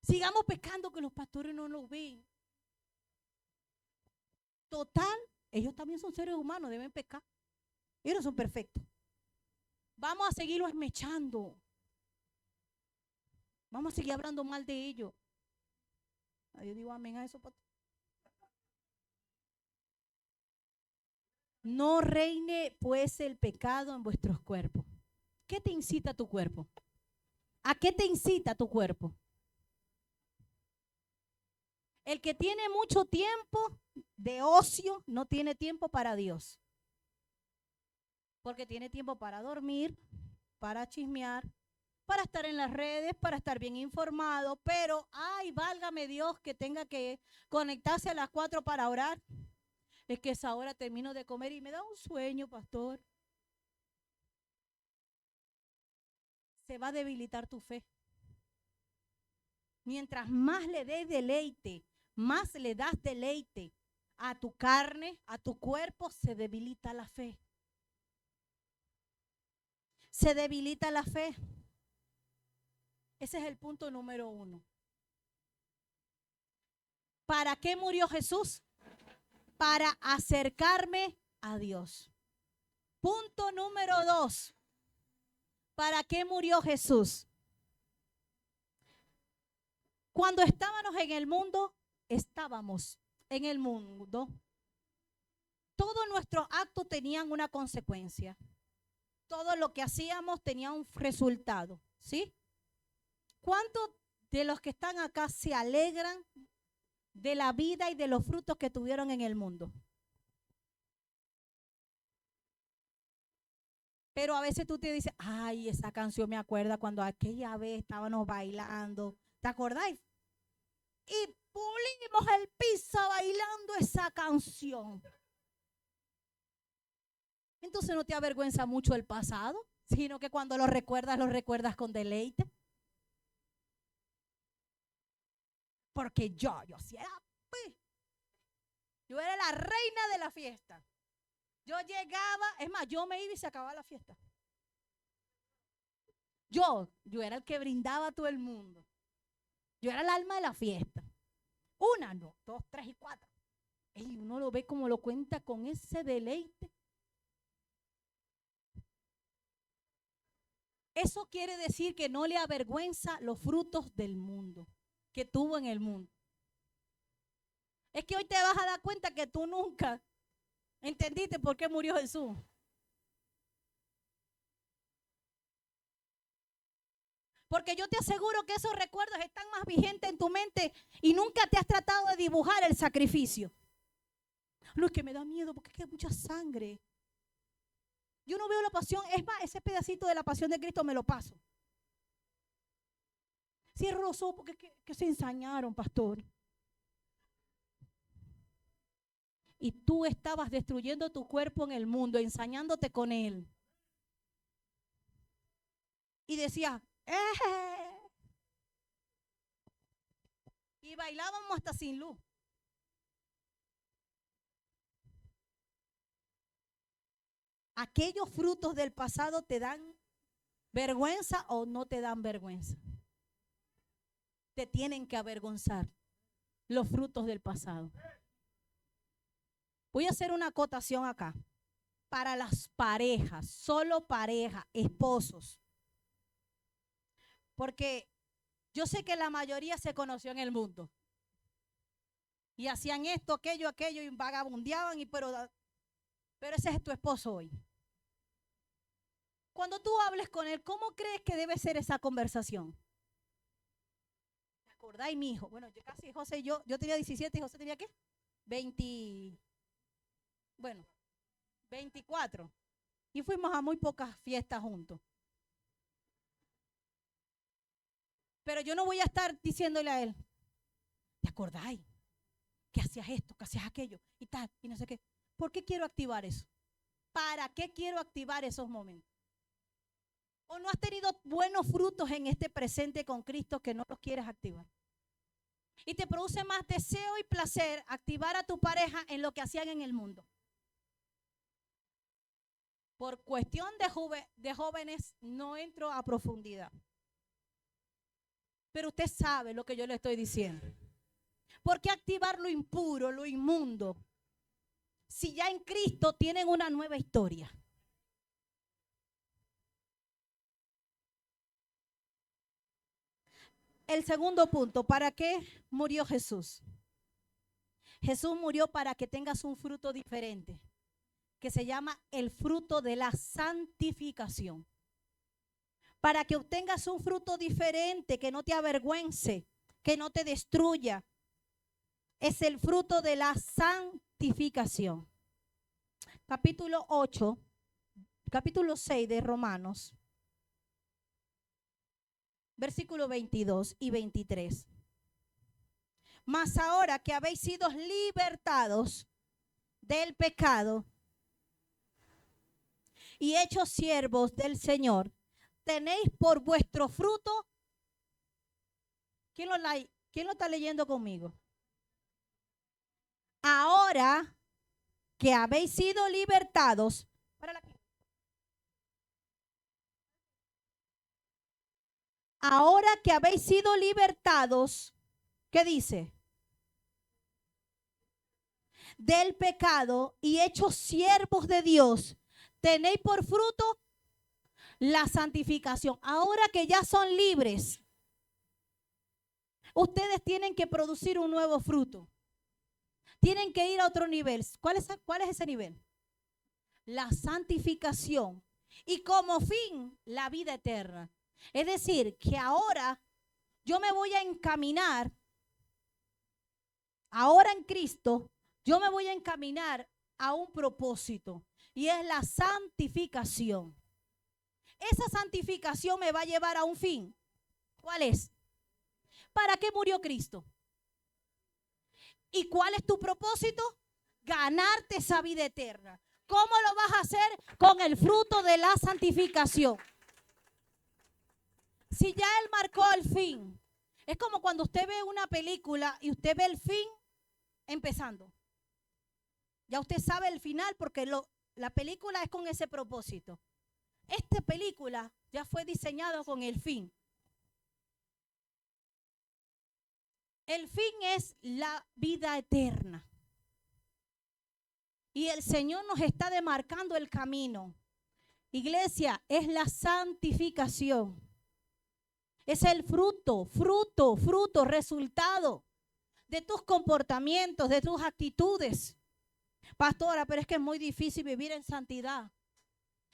Sigamos pecando que los pastores no lo ven. Total, ellos también son seres humanos, deben pecar. Ellos no son perfectos. Vamos a seguirlo esmechando. Vamos a seguir hablando mal de ellos. Yo digo amén a eso, pastor. No reine pues el pecado en vuestros cuerpos. ¿Qué te incita tu cuerpo? ¿A qué te incita tu cuerpo? El que tiene mucho tiempo de ocio no tiene tiempo para Dios. Porque tiene tiempo para dormir, para chismear, para estar en las redes, para estar bien informado. Pero, ay, válgame Dios que tenga que conectarse a las 4 para orar. Es que esa hora termino de comer y me da un sueño, pastor. Se va a debilitar tu fe. Mientras más le des deleite, más le das deleite a tu carne, a tu cuerpo, se debilita la fe. Se debilita la fe. Ese es el punto número 1. ¿Para qué murió Jesús? Para acercarme a Dios. Punto número 2. ¿Para qué murió Jesús? Cuando estábamos en el mundo, todos nuestros actos tenían una consecuencia. Todo lo que hacíamos tenía un resultado, ¿sí? ¿Cuántos de los que están acá se alegran de la vida y de los frutos que tuvieron en el mundo? Pero a veces tú te dices, ay, esa canción me acuerda cuando aquella vez estábamos bailando. ¿Te acordáis? Y pulimos el piso bailando esa canción. Entonces no te avergüenza mucho el pasado, sino que cuando lo recuerdas con deleite. Porque yo sí era, pues, yo era la reina de la fiesta. Yo llegaba, es más, yo me iba y se acababa la fiesta. Yo era el que brindaba a todo el mundo. Yo era el alma de la fiesta. Una, no, dos, tres y cuatro. Y uno lo ve como lo cuenta con ese deleite. Eso quiere decir que no le avergüenza los frutos del mundo, que tuvo en el mundo. Es que hoy te vas a dar cuenta que tú nunca entendiste por qué murió Jesús. Porque yo te aseguro que esos recuerdos están más vigentes en tu mente y nunca te has tratado de dibujar el sacrificio. No, es que me da miedo porque es que hay mucha sangre. Yo no veo la pasión, es más, ese pedacito de la pasión de Cristo me lo paso. Cierro los ojos porque es que se ensañaron, pastor. Y tú estabas destruyendo tu cuerpo en el mundo, ensañándote con él. Y decías, y bailábamos hasta sin luz. ¿Aquellos frutos del pasado te dan vergüenza o no te dan vergüenza? Te tienen que avergonzar los frutos del pasado. Voy a hacer una acotación acá. Para las parejas, solo pareja, esposos. Porque yo sé que la mayoría se conoció en el mundo. Y hacían esto, aquello, y vagabundeaban, pero ese es tu esposo hoy. Cuando tú hables con él, ¿cómo crees que debe ser esa conversación? ¿Te acordáis, mi hijo? Bueno, yo casi, José y yo tenía 17 y José tenía ¿qué? 24. Y fuimos a muy pocas fiestas juntos. Pero yo no voy a estar diciéndole a él, ¿te acordáis? Que hacías esto, que hacías aquello y tal, y no sé qué. ¿Por qué quiero activar eso? ¿Para qué quiero activar esos momentos? ¿O no has tenido buenos frutos en este presente con Cristo que no los quieres activar? Y te produce más deseo y placer activar a tu pareja en lo que hacían en el mundo. Por cuestión de jóvenes no entro a profundidad. Pero usted sabe lo que yo le estoy diciendo. ¿Por qué activar lo impuro, lo inmundo? Si ya en Cristo tienen una nueva historia. El segundo punto, ¿para qué murió Jesús? Jesús murió para que tengas un fruto diferente, que se llama el fruto de la santificación. Para que obtengas un fruto diferente, que no te avergüence, que no te destruya. Es el fruto de la santificación. Capítulo 6 de Romanos. Versículo 22 y 23. Mas ahora que habéis sido libertados del pecado y hechos siervos del Señor, tenéis por vuestro fruto. ¿Quién lo está leyendo conmigo? Ahora que habéis sido libertados. Ahora que habéis sido libertados, ¿qué dice? Del pecado y hechos siervos de Dios, tenéis por fruto la santificación. Ahora que ya son libres, ustedes tienen que producir un nuevo fruto. Tienen que ir a otro nivel. ¿Cuál es ese nivel? La santificación. Y como fin, la vida eterna. Es decir, que ahora yo me voy a encaminar, ahora en Cristo, yo me voy a encaminar a un propósito. Y es la santificación. Esa santificación me va a llevar a un fin. ¿Cuál es? ¿Para qué murió Cristo? ¿Y cuál es tu propósito? Ganarte esa vida eterna. ¿Cómo lo vas a hacer? Con el fruto de la santificación. Si ya Él marcó el fin, es como cuando usted ve una película y usted ve el fin empezando. Ya usted sabe el final porque la película es con ese propósito. Esta película ya fue diseñada con el fin. El fin es la vida eterna. Y el Señor nos está demarcando el camino. Iglesia, es la santificación. Es el fruto, resultado de tus comportamientos, de tus actitudes. Pastora, pero es que es muy difícil vivir en santidad.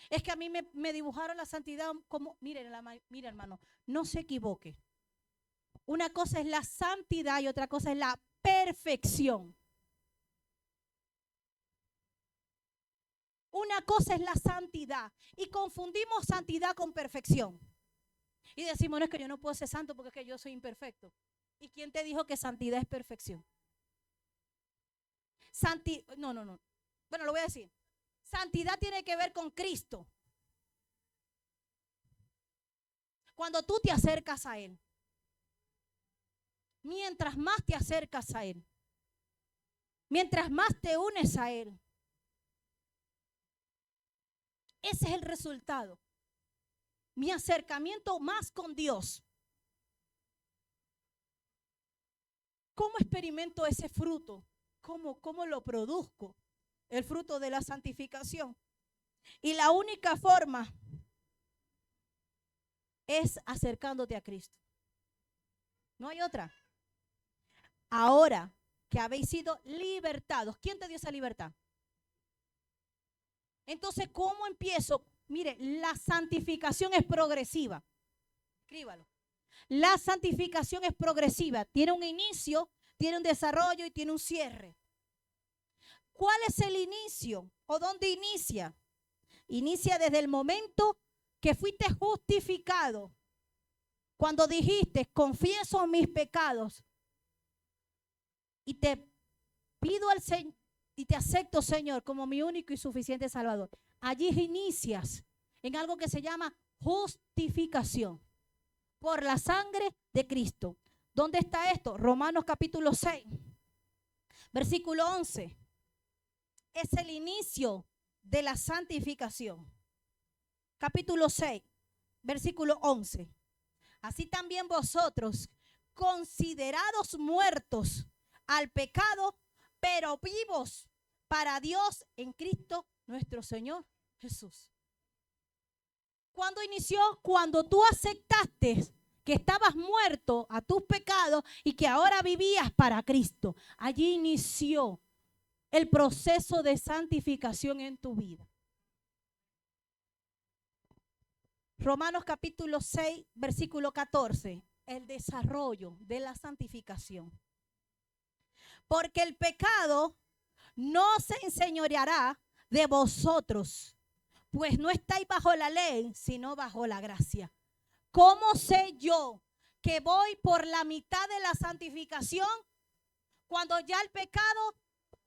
Es que a mí me dibujaron la santidad como, mire hermano, no se equivoque. Una cosa es la santidad y otra cosa es la perfección. Una cosa es la santidad y confundimos santidad con perfección. Y decimos, no, es que yo no puedo ser santo porque es que yo soy imperfecto. ¿Y quién te dijo que santidad es perfección? No. Bueno, lo voy a decir. Santidad tiene que ver con Cristo. Cuando tú te acercas a Él. Mientras más te acercas a Él. Mientras más te unes a Él. Ese es el resultado. Mi acercamiento más con Dios. ¿Cómo experimento ese fruto? ¿Cómo lo produzco? El fruto de la santificación. Y la única forma es acercándote a Cristo. No hay otra. Ahora que habéis sido libertados. ¿Quién te dio esa libertad? Entonces, ¿cómo empiezo? Mire, la santificación es progresiva. Escríbalo. La santificación es progresiva. Tiene un inicio, tiene un desarrollo y tiene un cierre. ¿Cuál es el inicio? ¿O dónde inicia? Inicia desde el momento que fuiste justificado. Cuando dijiste, confieso mis pecados y te pido al Señor y te acepto, Señor, como mi único y suficiente Salvador. Allí inicias en algo que se llama justificación por la sangre de Cristo. ¿Dónde está esto? Romanos capítulo 6, versículo 11. Es el inicio de la santificación. Capítulo 6, versículo 11. Así también vosotros, considerados muertos al pecado, pero vivos para Dios en Cristo nuestro Señor Jesús. ¿Cuándo inició? Cuando tú aceptaste que estabas muerto a tus pecados y que ahora vivías para Cristo. Allí inició el proceso de santificación en tu vida. Romanos capítulo 6, versículo 14. El desarrollo de la santificación. Porque el pecado no se enseñoreará de vosotros, pues no estáis bajo la ley, sino bajo la gracia. ¿Cómo sé yo que voy por la mitad de la santificación cuando ya el pecado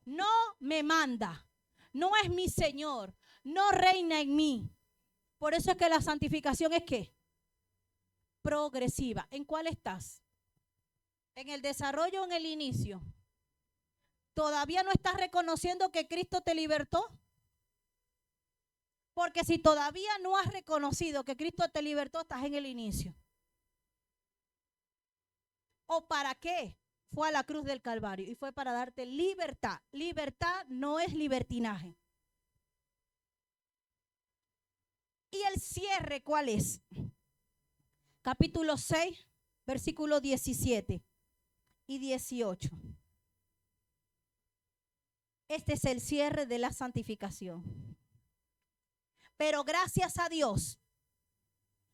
no me manda, no es mi Señor, no reina en mí? Por eso es que la santificación es ¿qué? Progresiva. ¿En cuál estás? ¿En el desarrollo o en el inicio? ¿Todavía no estás reconociendo que Cristo te libertó? Porque si todavía no has reconocido que Cristo te libertó, estás en el inicio. ¿O para qué? Fue a la cruz del Calvario y fue para darte libertad. Libertad no es libertinaje. ¿Y el cierre cuál es? Capítulo 6, versículos 17 y 18. Este es el cierre de la santificación. Pero gracias a Dios,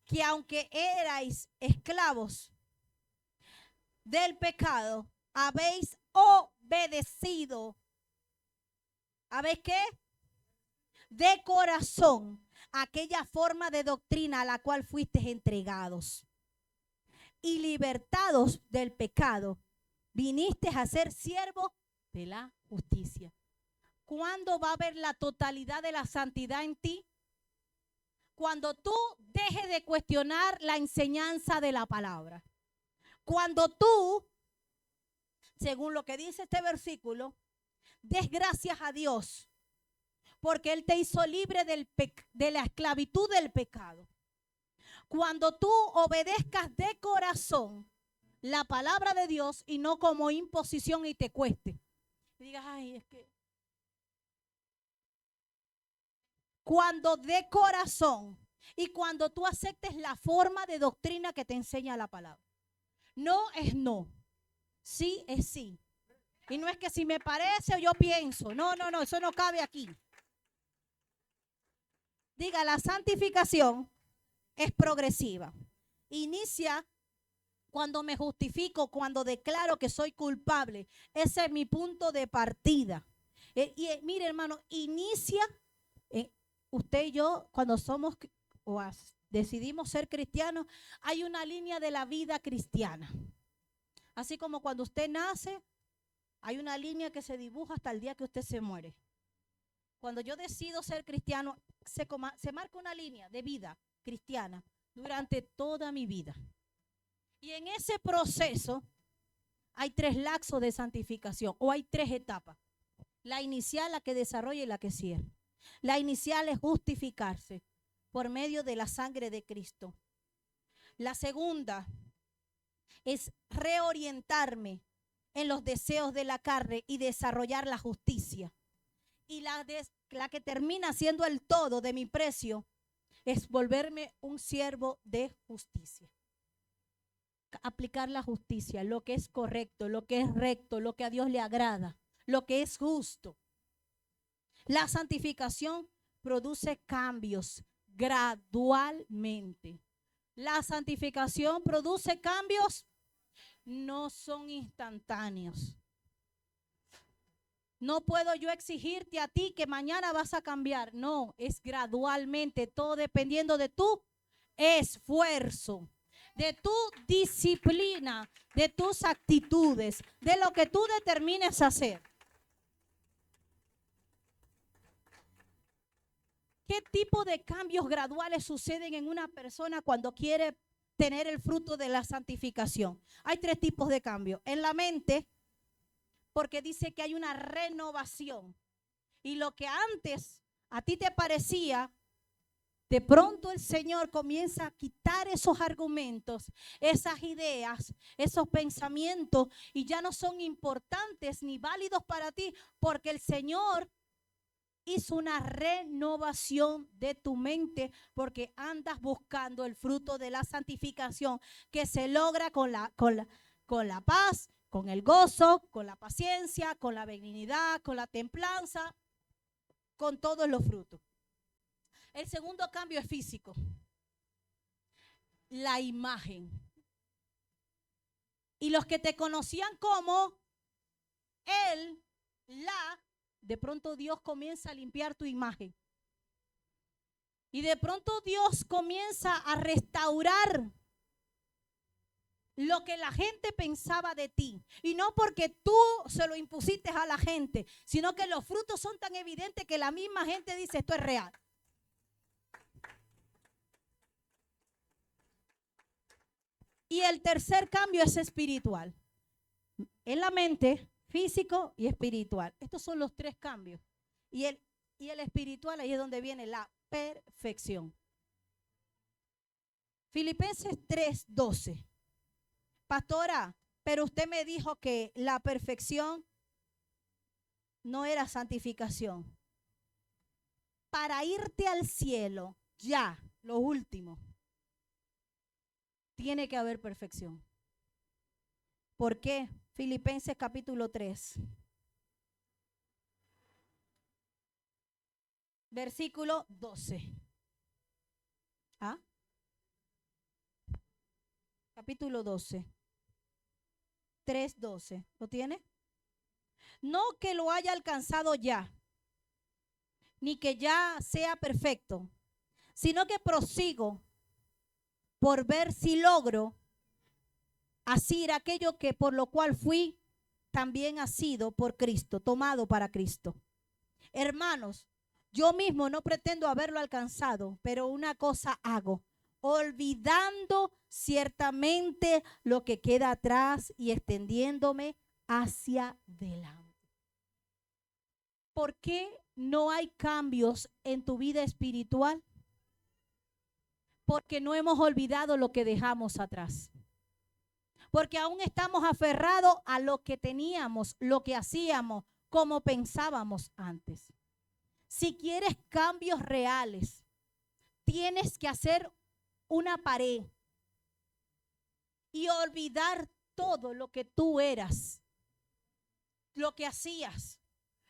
que aunque erais esclavos del pecado, habéis obedecido. ¿Habéis qué? De corazón, aquella forma de doctrina a la cual fuisteis entregados. Y libertados del pecado, vinisteis a ser siervos de la justicia. ¿Cuándo va a haber la totalidad de la santidad en ti? Cuando tú dejes de cuestionar la enseñanza de la palabra. Cuando tú, según lo que dice este versículo, des gracias a Dios, porque Él te hizo libre de la esclavitud del pecado. Cuando tú obedezcas de corazón la palabra de Dios y no como imposición y te cueste. Y digas, ay, es que. Cuando de corazón y cuando tú aceptes la forma de doctrina que te enseña la palabra. No es no. Sí es sí. Y no es que si me parece o yo pienso. No, eso no cabe aquí. Diga, la santificación es progresiva. Inicia cuando me justifico, cuando declaro que soy culpable. Ese es mi punto de partida. Mire, hermano, inicia, usted y yo, cuando somos o decidimos ser cristianos, hay una línea de la vida cristiana. Así como cuando usted nace, hay una línea que se dibuja hasta el día que usted se muere. Cuando yo decido ser cristiano, se marca una línea de vida cristiana durante toda mi vida. Y en ese proceso hay 3 lapsos de santificación o hay 3 etapas. La inicial, la que desarrolla y la que cierra. La inicial es justificarse por medio de la sangre de Cristo. La segunda es reorientarme en los deseos de la carne y desarrollar la justicia. Y la que termina siendo el todo de mi precio es volverme un siervo de justicia. Aplicar la justicia, lo que es correcto, lo que es recto, lo que a Dios le agrada, lo que es justo. La santificación produce cambios gradualmente. La santificación produce cambios, no son instantáneos. No puedo yo exigirte a ti que mañana vas a cambiar. No, es gradualmente, todo dependiendo de tu esfuerzo, de tu disciplina, de tus actitudes, de lo que tú determines hacer. ¿Qué tipo de cambios graduales suceden en una persona cuando quiere tener el fruto de la santificación? Hay 3 tipos de cambios. En la mente, porque dice que hay una renovación. Y lo que antes a ti te parecía, de pronto el Señor comienza a quitar esos argumentos, esas ideas, esos pensamientos, y ya no son importantes ni válidos para ti, porque el Señor hizo una renovación de tu mente, porque andas buscando el fruto de la santificación que se logra con la paz, con el gozo, con la paciencia, con la benignidad, con la templanza, con todos los frutos. El segundo cambio es físico. La imagen. Y los que te conocían como él, de pronto Dios comienza a limpiar tu imagen. Y de pronto Dios comienza a restaurar lo que la gente pensaba de ti. Y no porque tú se lo impusiste a la gente, sino que los frutos son tan evidentes que la misma gente dice, esto es real. Y el tercer cambio es espiritual. En la mente, físico y espiritual. Estos son los 3 cambios. Y el espiritual, ahí es donde viene la perfección. Filipenses 3:12. Pastora, pero usted me dijo que la perfección no era santificación. Para irte al cielo, ya, lo último, tiene que haber perfección. ¿Por qué? Filipenses capítulo 3. Versículo 12. ¿Ah? Capítulo 12. 3:12. ¿Lo tiene? No que lo haya alcanzado ya, ni que ya sea perfecto, sino que prosigo por ver si logro asir aquello que por lo cual fui también asido por Cristo, tomado para Cristo. Hermanos, yo mismo no pretendo haberlo alcanzado, pero una cosa hago, olvidando ciertamente lo que queda atrás y extendiéndome hacia adelante. ¿Por qué no hay cambios en tu vida espiritual? Porque no hemos olvidado lo que dejamos atrás. Porque aún estamos aferrados a lo que teníamos, lo que hacíamos, como pensábamos antes. Si quieres cambios reales, tienes que hacer una pared y olvidar todo lo que tú eras, lo que hacías,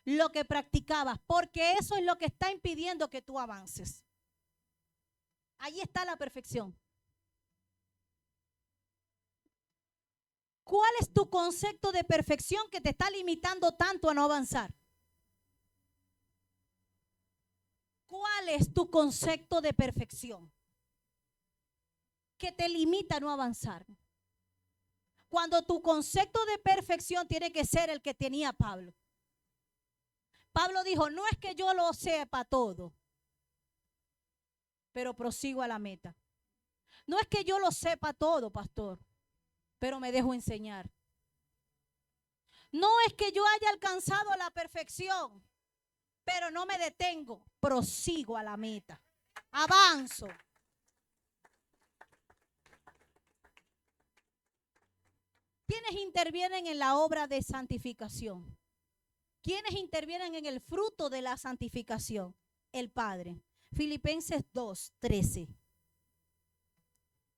lo que practicabas, porque eso es lo que está impidiendo que tú avances. Ahí está la perfección. ¿Cuál es tu concepto de perfección que te está limitando tanto a no avanzar? ¿Cuál es tu concepto de perfección que te limita a no avanzar? Cuando tu concepto de perfección tiene que ser el que tenía Pablo. Pablo dijo, no es que yo lo sepa todo, pero prosigo a la meta. No es que yo lo sepa todo, pastor, pero me dejo enseñar. No es que yo haya alcanzado la perfección, pero no me detengo, prosigo a la meta, avanzo. ¿Quiénes intervienen en la obra de santificación? ¿Quiénes intervienen en el fruto de la santificación? El Padre. Filipenses 2:13.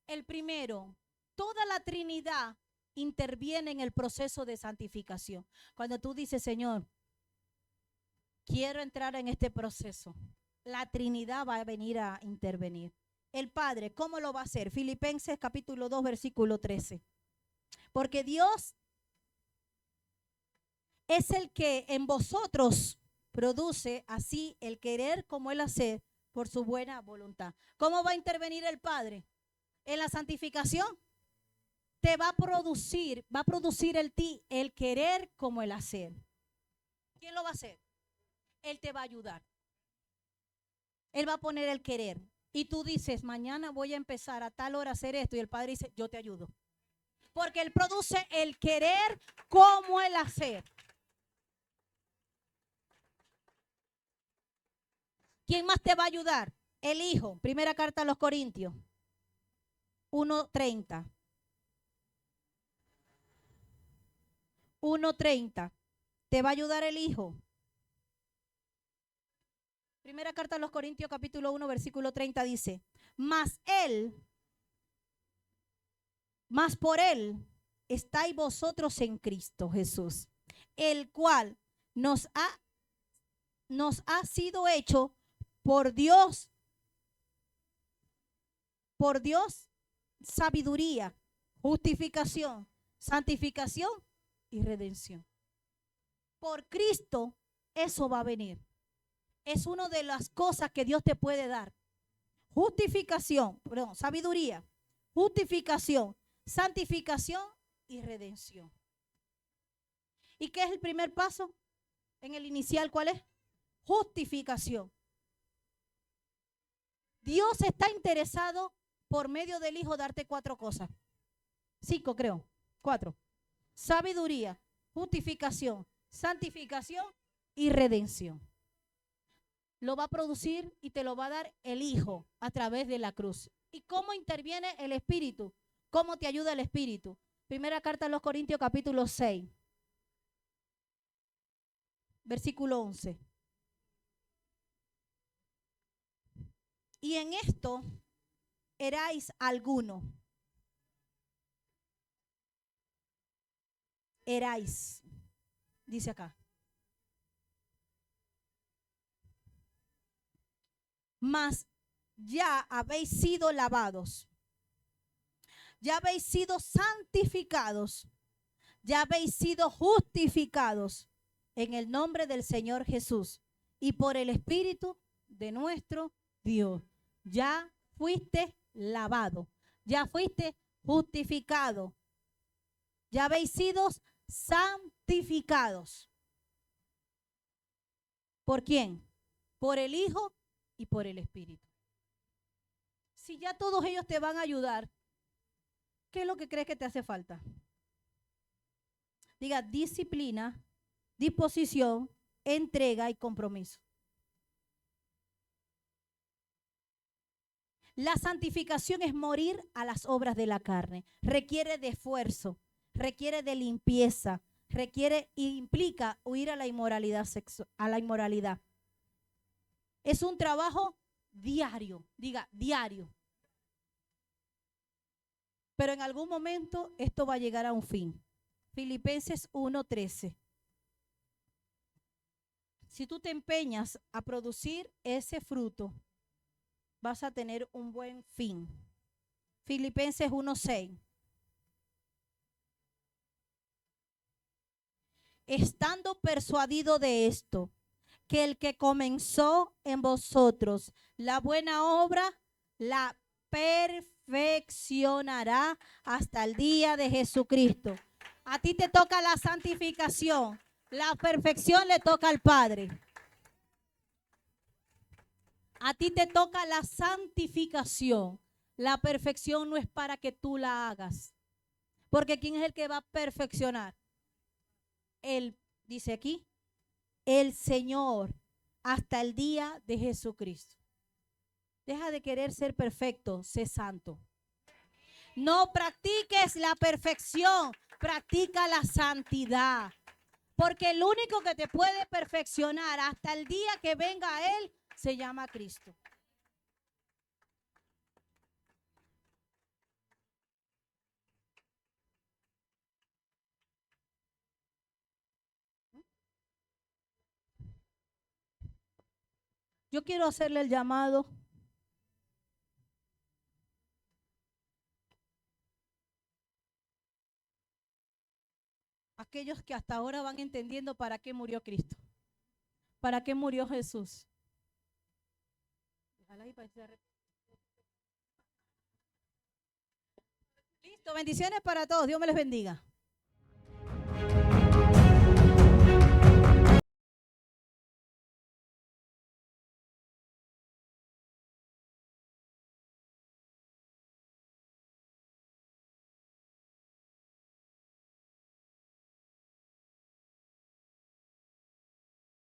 El primero, toda la Trinidad interviene en el proceso de santificación. Cuando tú dices, Señor, quiero entrar en este proceso, la Trinidad va a venir a intervenir. El Padre, ¿cómo lo va a hacer? Filipenses capítulo 2, versículo 13. Porque Dios es el que en vosotros produce así el querer como el hacer por su buena voluntad. ¿Cómo va a intervenir el Padre? En la santificación te va a producir en ti el querer como el hacer. ¿Quién lo va a hacer? Él te va a ayudar. Él va a poner el querer. Y tú dices, mañana voy a empezar a tal hora a hacer esto. Y el Padre dice, yo te ayudo. Porque Él produce el querer como el hacer. ¿Quién más te va a ayudar? El Hijo. Primera carta a los Corintios 1:30. 1:30. Te va a ayudar el Hijo. Primera carta a los Corintios capítulo 1 versículo 30 dice, mas por Él estáis vosotros en Cristo Jesús, el cual nos ha sido hecho por Dios sabiduría, justificación, santificación y redención. Por Cristo eso va a venir. Es una de las cosas que Dios te puede dar. Sabiduría, justificación, santificación y redención. ¿Y qué es el primer paso? En el inicial, ¿cuál es? Justificación. Dios está interesado por medio del Hijo darte 4 cosas. 5 creo, 4. Sabiduría, justificación, santificación y redención. Lo va a producir y te lo va a dar el Hijo a través de la cruz. ¿Y cómo interviene el Espíritu? ¿Cómo te ayuda el Espíritu? Primera carta a los Corintios capítulo 6, versículo 11. Y en esto erais alguno. Erais, dice acá. Mas ya habéis sido lavados, ya habéis sido santificados, ya habéis sido justificados en el nombre del Señor Jesús y por el Espíritu de nuestro Dios. Ya fuiste lavado, ya fuiste justificado, ya habéis sido santificados. ¿Por quién? Por el Hijo y por el Espíritu. Si ya todos ellos te van a ayudar, ¿qué es lo que crees que te hace falta? Diga disciplina, disposición, entrega y compromiso. La santificación es morir a las obras de la carne. Requiere de esfuerzo, requiere de limpieza, requiere e implica huir a la inmoralidad sexual. Es un trabajo diario, diga diario. Pero en algún momento esto va a llegar a un fin. Filipenses 1:13. Si tú te empeñas a producir ese fruto, vas a tener un buen fin. Filipenses 1:6. Estando persuadido de esto, que el que comenzó en vosotros la buena obra, la perfeccionará hasta el día de Jesucristo. A ti te toca la santificación, la perfección le toca al Padre. A ti te toca la santificación. La perfección no es para que tú la hagas. Porque ¿quién es el que va a perfeccionar? Él, dice aquí, el Señor, hasta el día de Jesucristo. Deja de querer ser perfecto, sé santo. No practiques la perfección, practica la santidad. Porque el único que te puede perfeccionar hasta el día que venga Él se llama Cristo. Yo quiero hacerle el llamado a aquellos que hasta ahora van entendiendo para qué murió Cristo, para qué murió Jesús. Listo, bendiciones para todos. Dios me les bendiga.